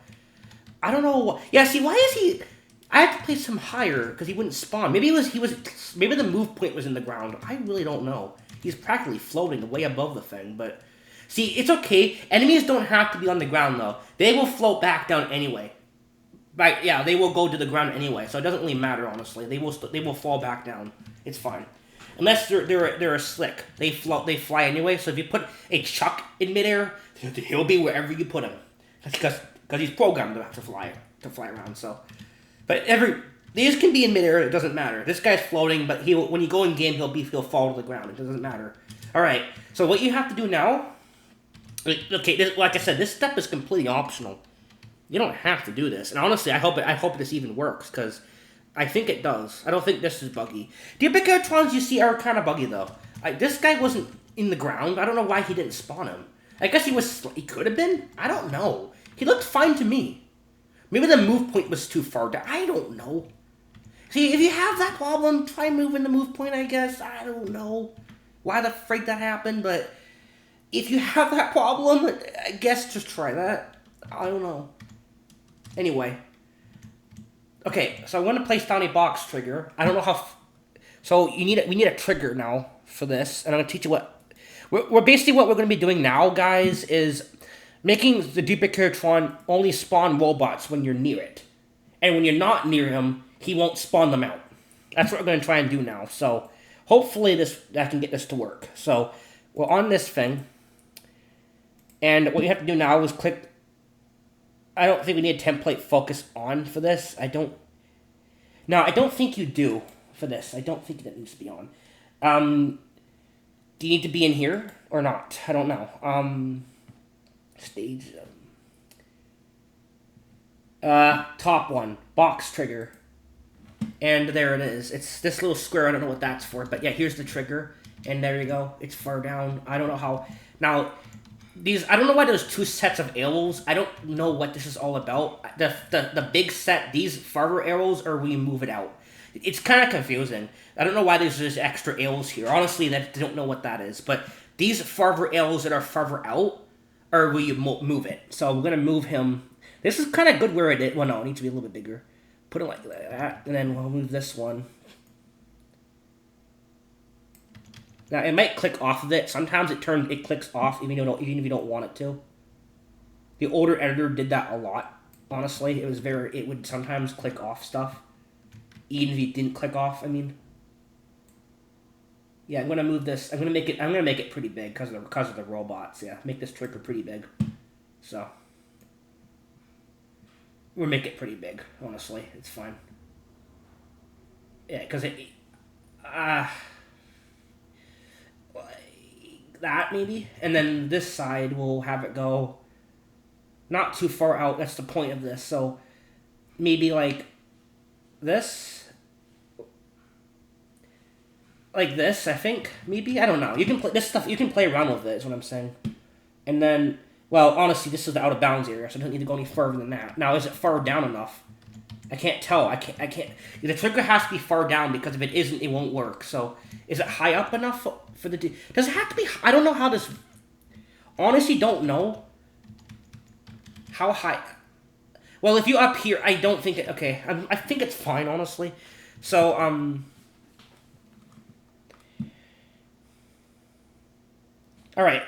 I don't know. Yeah, see, why is he? I had to place him higher because he wouldn't spawn. Maybe maybe the move point was in the ground. I really don't know. He's practically floating way above the thing, but. See, it's okay. Enemies don't have to be on the ground, though. They will float back down anyway. Right, yeah, they will go to the ground anyway, so it doesn't really matter, honestly. They will fall back down. It's fine. Unless they're a slick. They fly anyway, so if you put a Chuck in midair, he'll be wherever you put him. That's because he's programmed to fly around, so. But these can be in midair, it doesn't matter. This guy's floating, but when you go in game, he'll fall to the ground. It doesn't matter. Alright, so what you have to do now. Okay, like I said, this step is completely optional. You don't have to do this, and honestly, I hope this even works because I think it does. I don't think this is buggy. DUPLICATOTRONs you see are kind of buggy though. This guy wasn't in the ground. I don't know why he didn't spawn him. I guess he could have been. I don't know. He looked fine to me. Maybe the move point was too far down. I don't know. See, if you have that problem, try moving the move point, I guess. I don't know why the freak that happened, but if you have that problem, I guess just try that. I don't know. Anyway. Okay, so I want to place down a box trigger. I don't know how... So we need a trigger now for this, and I'm going to teach you what... We're basically what we're going to be doing now, guys, is making the Duplicatotron only spawn robots when you're near it. And when you're not near him, he won't spawn them out. That's what we're going to try and do now. So hopefully I can get this to work. So we're on this thing. And what you have to do now is click... I don't think we need a template focus on for this. I don't think you do for this. I don't think that needs to be on. Do you need to be in here or not? I don't know. Stage. Top one. Box trigger. And there it is. It's this little square. I don't know what that's for. But yeah, here's the trigger. And there you go. It's far down. I don't know how. Now, I don't know why there's two sets of arrows. I don't know what this is all about. The big set, these farther arrows, or we move it out. It's kind of confusing. I don't know why there's just extra arrows here. Honestly, I don't know what that is. But these farther arrows that are farther out, or will you move it? So we're going to move him. This is kind of good where it is. Well, no, it needs to be a little bit bigger. Put it like that, and then we'll move this one. Now, it might click off of it. Sometimes it clicks off even if you don't want it to. The older editor did that a lot, honestly. It would sometimes click off stuff. Even if you didn't click off, I mean. Yeah, I'm gonna move this. I'm gonna make it pretty big because of the robots. Yeah, make this trigger pretty big. So we'll make it pretty big. Honestly, it's fine. Yeah, because that maybe, and then this side we'll have it go not too far out. That's the point of this. So maybe like this. Like this, I think, maybe? I don't know. You can play this stuff, you can play around with it, is what I'm saying. And then, well, honestly, this is the out of bounds area, so I don't need to go any further than that. Now, is it far down enough? I can't tell. I can't. The trigger has to be far down, because if it isn't, it won't work. So, is it high up enough for the... Does it have to be... I don't know how this... Honestly, don't know how high... Well, if you up here, I don't think it... Okay, I think it's fine, honestly. So, Alright.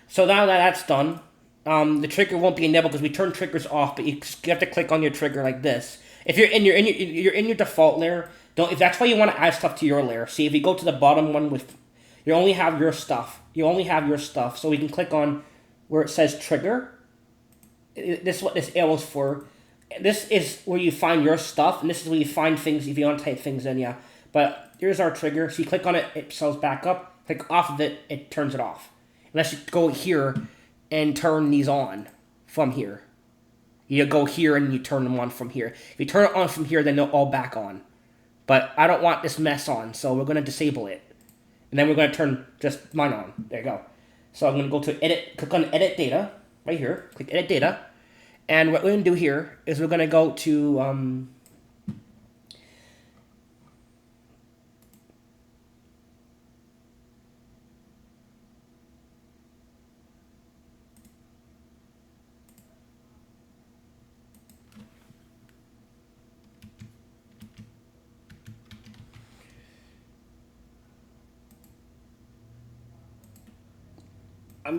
So now that that's done, the trigger won't be enabled because we turn triggers off, but you have to click on your trigger like this. If you're in your default layer, if that's why you want to add stuff to your layer. See, if you go to the bottom one you only have your stuff. So we can click on where it says trigger. This is what this arrow's for. This is where you find your stuff, and this is where you find things if you want to type things in, yeah. But here's our trigger. So you click on it, it sells back up. Click off of it, it turns it off. Unless you go here and turn these on from here. You go here and you turn them on from here. If you turn it on from here, then they'll all back on. But I don't want this mess on, so we're going to disable it. And then we're going to turn just mine on. There you go. So I'm going to go to edit, click on edit data, right here. Click edit data. And what we're going to do here is we're going to go to, I'm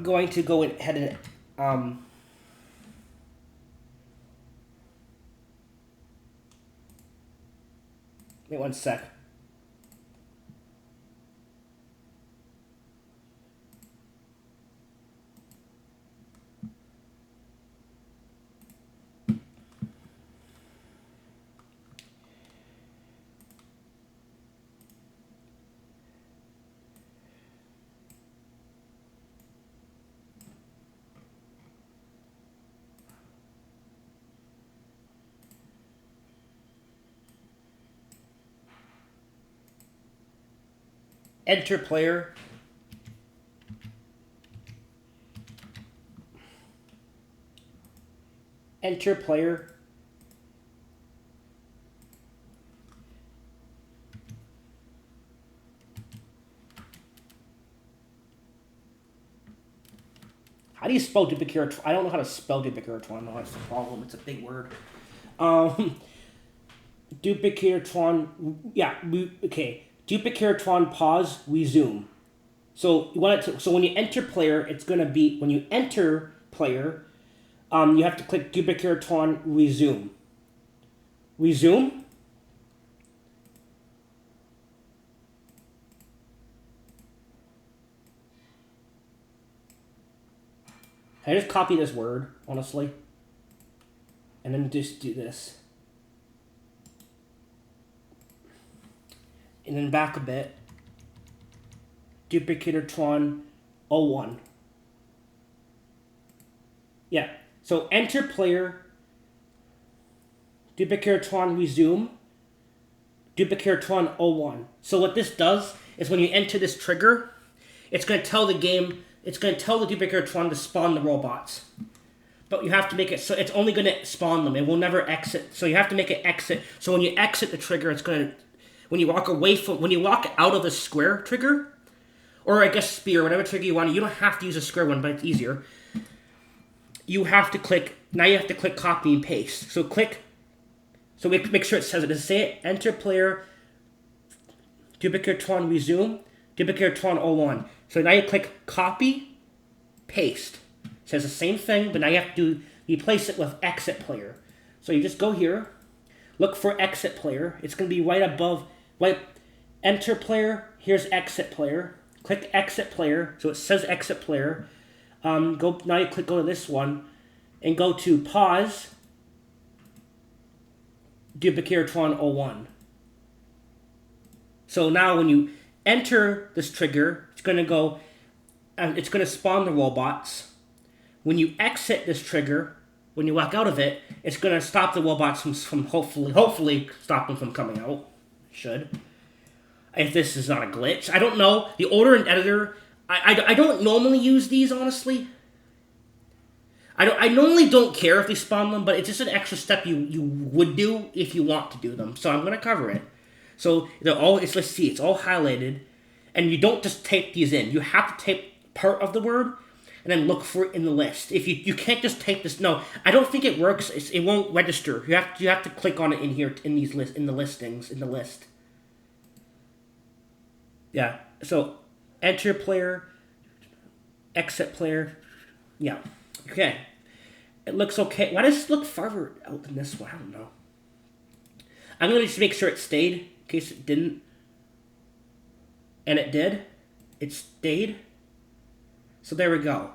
going to go ahead and, wait one sec. enter player. Enter player. How do you spell duplicatotron? I don't know how to spell duplicatotron. No, that's the problem. It's a big word. Duplicatotron. Yeah. Okay. Duplicatotron. Pause. Resume. So you want it to. So when you enter player, it's gonna be when you enter player. You have to click duplicatotron. Resume. Resume. I just copy this word, honestly. And then just do this. And then back a bit. Duplicatotron 01. Yeah. So enter player. Duplicatotron resume. Duplicatotron 01. So what this does is when you enter this trigger, it's going to tell the game. It's going to tell the duplicatotron to spawn the robots. But you have to make it so it's only going to spawn them. It will never exit. So you have to make it exit. So when you exit the trigger, it's going to... When you walk out of the square trigger, or I guess spear, whatever trigger you want, you don't have to use a square one, but it's easier. You have to click... Now you have to click copy and paste. So click... So make sure it says it. Does it say it? Enter player... Duplicatotron resume. Duplicatotron 01. So now you click copy, paste. It says the same thing, but now you have to replace it with exit player. So you just go here, look for exit player. It's going to be right above, enter player, here's exit player. Click exit player, so it says exit player. Now you go to this one, and go to pause, Duplicatotron 01. So now when you enter this trigger, it's going to go, it's going to spawn the robots. When you exit this trigger, when you walk out of it, it's going to stop the robots from hopefully stop them from coming out. Should. If this is not a glitch. I don't know. The order and editor, I don't normally use these, honestly. I normally don't care if they spawn them, but it's just an extra step you would do if you want to do them. So I'm going to cover it. So they're all, let's see, it's all highlighted. And you don't just type these in. You have to type part of the word and then look for it in the list. If you can't just type this. No, I don't think it works. It won't register. You have to click on it in here in these in the listings in the list. Yeah. So enter player, exit player. Yeah. Okay. It looks okay. Why does it look farther out than this one? I don't know. I'm gonna just make sure it stayed in case it didn't. And it did. It stayed. So there we go.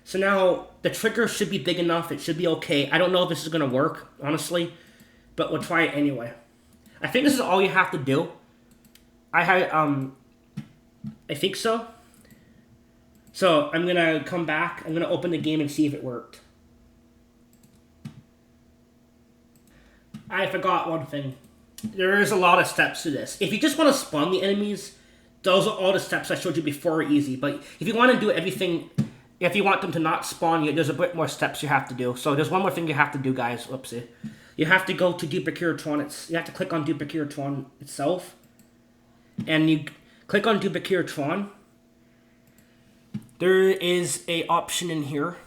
So now the trigger should be big enough. It should be okay. I don't know if this is going to work, honestly. But we'll try it anyway. I think this is all you have to do. I think so. So I'm going to come back. I'm going to open the game and see if it worked. I forgot one thing. There is a lot of steps to this. If you just want to spawn the enemies... Those are all the steps I showed you before are easy, but if you want to do everything, if you want them to not spawn you, there's a bit more steps you have to do. So there's one more thing you have to do, guys. Whoopsie. You have to go to Duplicatotron. You have to click on Duplicatotron itself. And you click on Duplicatotron. There is a option in here.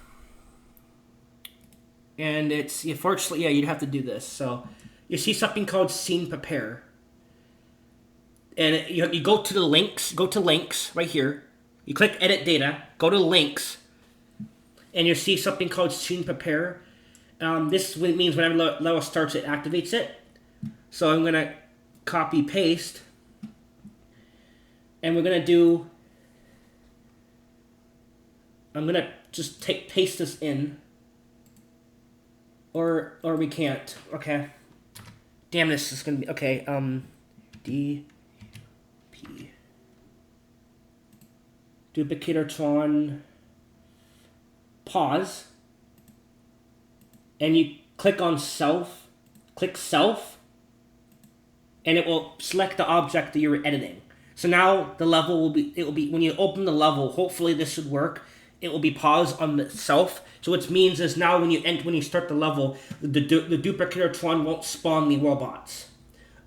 And it's, unfortunately, yeah, you'd have to do this. So you see something called Scene Prepare. And you go to the links, right here. You click Edit Data, go to Links, and you see something called Scene Prepare. This means whenever level starts, it activates it. So I'm going to copy, paste, and we're going to do... I'm going to just paste this in. Or we can't. Okay. Damn, this is going to be... Okay, Duplicatotron, pause, and you click on self, and it will select the object that you're editing. So now the level will be, when you open the level, hopefully this should work. It will be paused on itself. So what it means is now when you start the level, the Duplicator-tron won't spawn the robots.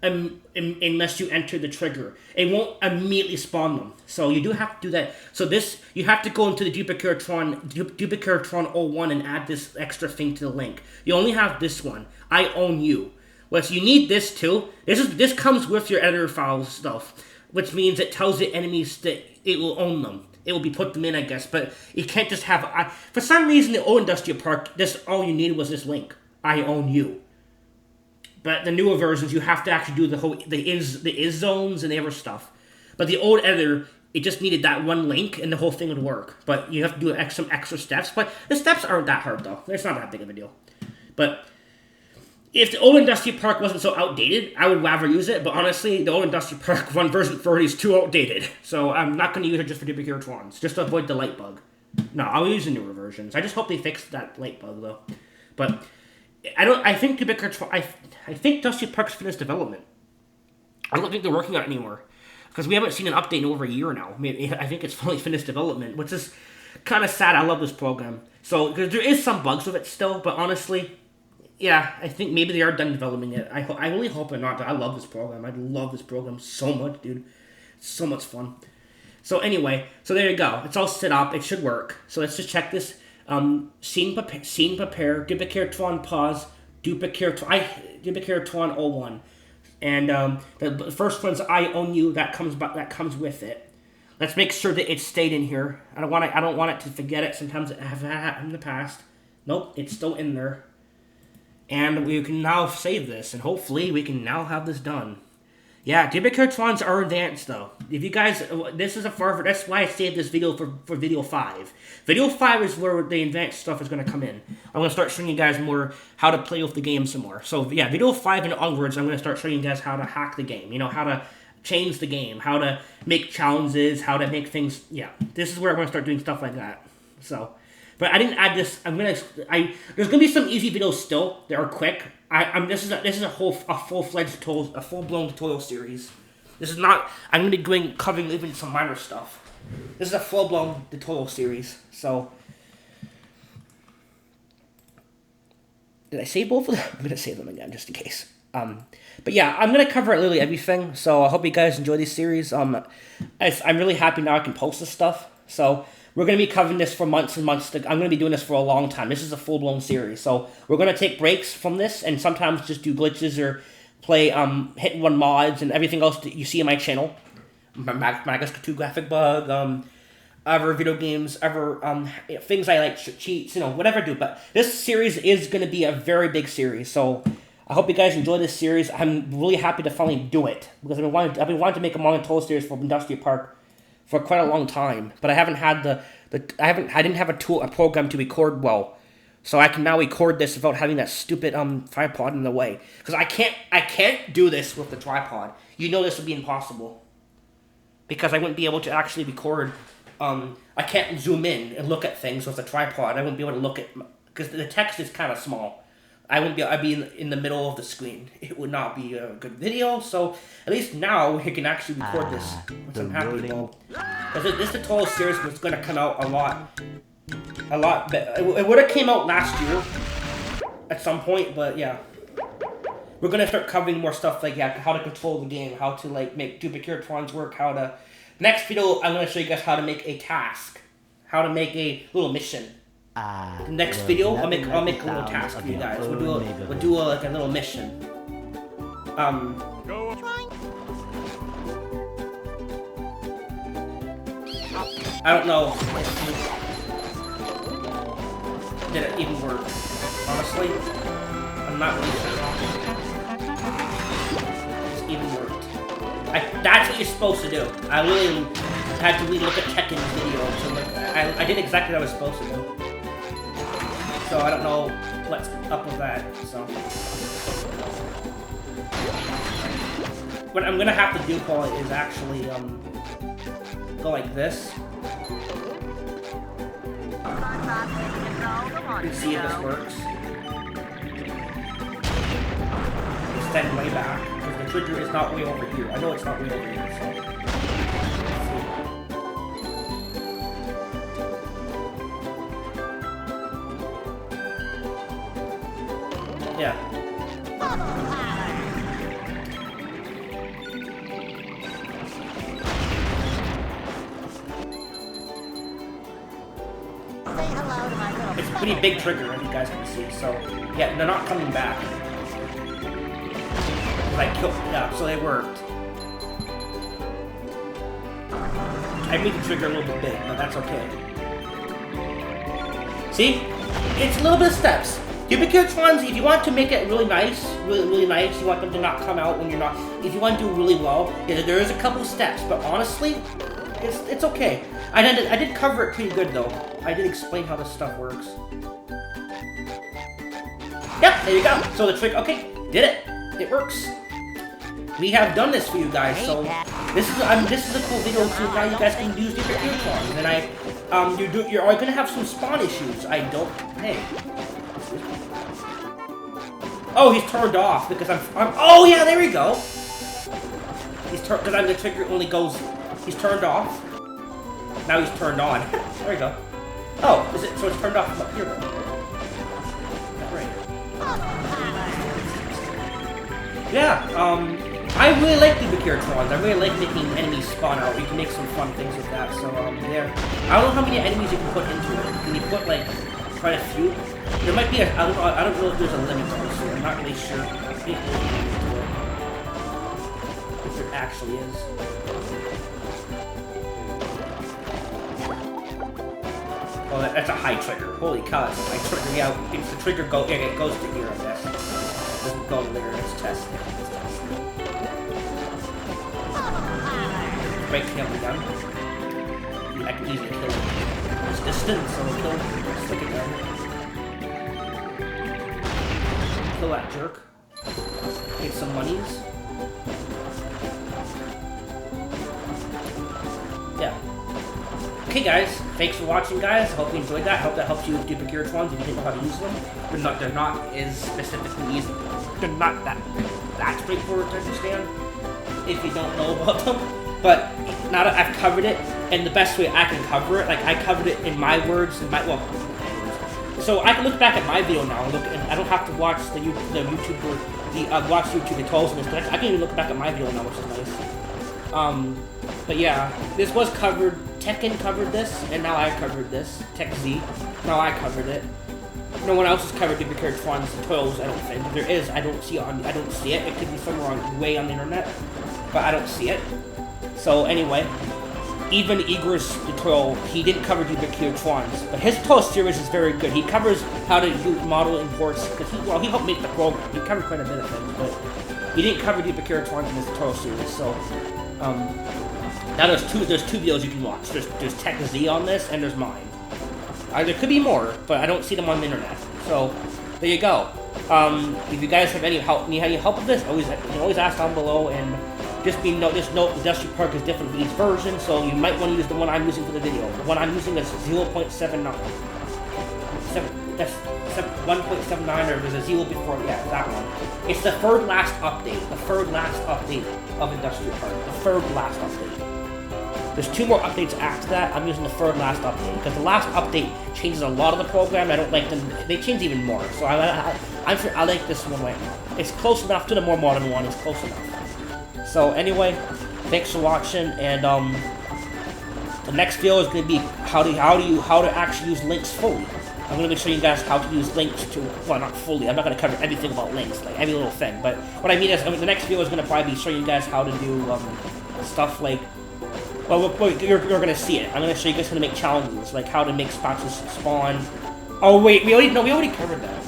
Unless you enter the trigger. It won't immediately spawn them. So you do have to do that. So you have to go into the Duplicator-tron 01 and add this extra thing to the link. You only have this one. I own you. Well, so you need this too. This comes with your editor files stuff, which means it tells the enemies that it will own them. It will be put them in, I guess, but you can't just have... for some reason, the old Industrial Park, all you needed was this link. I own you. But the newer versions, you have to actually do the is zones and the other stuff. But the old editor, it just needed that one link and the whole thing would work. But you have to do some extra steps. But the steps aren't that hard, though. It's not that big of a deal. But if the old Industrial Park wasn't so outdated, I would rather use it. But honestly, the old Industrial Park 1 version 30 is too outdated. So I'm not going to use it just for Duplicator-trons, just to avoid the light bug. No, I'll use the newer versions. I just hope they fix that light bug, though. But I think I think Industrial Park's finished development. I don't think they're working on it anymore. Because we haven't seen an update in over a year now. I think it's fully finished development, which is kind of sad. I love this program. So, because there is some bugs with it still, but honestly, yeah, I think maybe they are done developing it. I really hope they're not, but I love this program. I love this program so much, dude. It's so much fun. So anyway, so there you go. It's all set up. It should work. So let's just check this. Scene prepare, Duplicator-tron pause, Duplicator-tron 01. And the first one's I own you. That comes with it. Let's make sure that it stayed in here. I don't want it to forget it. Sometimes it have happened in the past. Nope, it's still in there. And we can now save this, and hopefully we can now have this done. Yeah, Duplicator-trons are advanced, though. If you guys, this is that's why I saved this video for video 5. Video 5 is where the advanced stuff is going to come in. I'm going to start showing you guys more how to play with the game some more. So, yeah, video 5 and onwards, I'm going to start showing you guys how to hack the game. You know, how to change the game, how to make challenges, how to make things, yeah. This is where I'm going to start doing stuff like that. So, but I didn't add this. There's going to be some easy videos still that are quick. This is a full-fledged tutorial, a full-blown tutorial series. This is not. I'm going to be covering even some minor stuff. This is a full-blown tutorial series. So, did I save both of them? I'm going to save them again just in case. But yeah, I'm going to cover literally everything. So I hope you guys enjoy this series. I'm really happy now I can post this stuff. So we're going to be covering this for months and months. I'm going to be doing this for a long time. This is a full-blown series. So we're going to take breaks from this and sometimes just do glitches or play hit-and-run mods and everything else that you see on my channel. Madagascar 2 graphic bug, other video games, things I like, cheats, whatever I do. But this series is going to be a very big series. So I hope you guys enjoy this series. I'm really happy to finally do it because I've been wanting to make a monitor series for Industrial Park for quite a long time, but I haven't had I didn't have a program to record well, so I can now record this without having that stupid tripod in the way. Because I can't do this with the tripod. This would be impossible. Because I wouldn't be able to actually record. I can't zoom in and look at things with the tripod. I wouldn't be able to look at because the text is kind of small. I'd be in the middle of the screen. It would not be a good video, so at least now we can actually record this, which I'm happy about. Because this tutorial series was going to come out a lot better. It would have came out last year at some point, but yeah. We're going to start covering more stuff like how to control the game, how to make Duplicator-trons work, Next video, I'm going to show you guys how to make a task, how to make a little mission. The next video, I'll make a little task for you guys. We'll do a little mission. I don't know. Did it even work? Honestly, I'm not really sure. It even worked. That's what you're supposed to do. I really had to look at Tekken's video. I did exactly what I was supposed to do. So I don't know what's up with that, so. What I'm gonna have to do probably is actually, go like this. And see if this works. Stand way back, because the trigger is not way over here. I know it's not way over here, so. It's a pretty big trigger, as you guys can see. So yeah, they're not coming back. Like yeah, so they worked. I made the trigger a little bit big, but that's okay. See? It's a little bit of steps. Duplicatrons, if you want to make it really nice, really nice, you want them to not come out when you're not, if you want to do really well, yeah, there is a couple of steps, but honestly, it's okay. I did cover it pretty good though. I did explain how this stuff works. Yep, there you go. So the trick, okay, did it. It works. We have done this for you guys, so this is a cool video too. Now you guys can use Duplicatrons, and you're always gonna have some spawn issues. Hey. Oh, he's turned off because I'm oh yeah, there we go. He's turned because the trigger only goes. He's turned off. Now he's turned on. There we go. Oh, is it? So it's turned off from up here. Right. Yeah. I really like Duplicatrons. I really like making enemies spawn out. You can make some fun things with that. So there. I don't know how many enemies you can put into it. Can you put like quite a few? There might be a. I don't know if there's a limit to this. I'm not really sure. If there actually is. Oh, that's a high trigger. Holy cow, that's a high trigger. Yeah, if the trigger goes, yeah, it goes to here, I guess. It doesn't go there. Let's test it. Break him down. I can easily kill him. It's distant, so we'll kill him. Stick it down. Kill that jerk. Get some monies. Yeah. Okay guys, thanks for watching guys. I hope you enjoyed that. I hope that helps you with Duplicatrons if you didn't know how to use them. They're not as specifically easy. They're not that straightforward to understand if you don't know about them. But now that I've covered it, and the best way I can cover it, like I covered it in my words, so I can look back at my video now and I don't have to watch the YouTuber, watch YouTube tutorials and this, but I can even look back at my video now, which is nice. But yeah, this was covered. Tekken covered this, and now I covered this. Tech Z, now I covered it. No one else has covered Duplicatrons tutorials. I don't think there is. I don't see it. It could be somewhere way on the internet, but I don't see it. So anyway, even Igor's tutorial, he didn't cover Duplicatrons, but his tutorial series is very good. He covers how to do model imports, because he helped make the program. He covered quite a bit of things, but he didn't cover Duplicatrons in his tutorial series. So now there's two videos you can watch. There's Tech Z on this, and there's mine. There could be more, but I don't see them on the internet. So there you go. If you guys have any help, need any help with this, you can always ask down below. And just note Industry Park is different for each version, so you might want to use the one I'm using for the video. The one I'm using is 0.79. That's 1.79, or there's a 0 before. Yeah, that one. It's the third last update. The third last update of Industry Park. The third last update. There's 2 more updates after that. I'm using the third last update because the last update changes a lot of the program. I don't like them. They change even more. So I like this one right now. It's close enough to the more modern one. It's close enough. So anyway, thanks for watching, and the next video is going to be how to actually use links fully. I'm going to be showing you guys how to use links to, well, not fully. I'm not going to cover everything about links, like every little thing. But what I mean is, the next video is going to probably be showing you guys how to do stuff like. Well, you're going to see it. I'm going to show you guys how to make challenges, like how to make spouses spawn. Oh wait, we already covered that.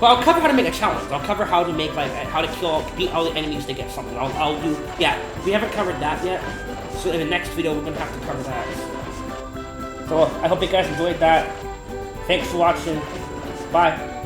Well, I'll cover how to make a challenge. I'll cover how to make, like, how to beat all the enemies to get something. I'll do, yeah, we haven't covered that yet. So in the next video, we're going to have to cover that. So I hope you guys enjoyed that. Thanks for watching. Bye.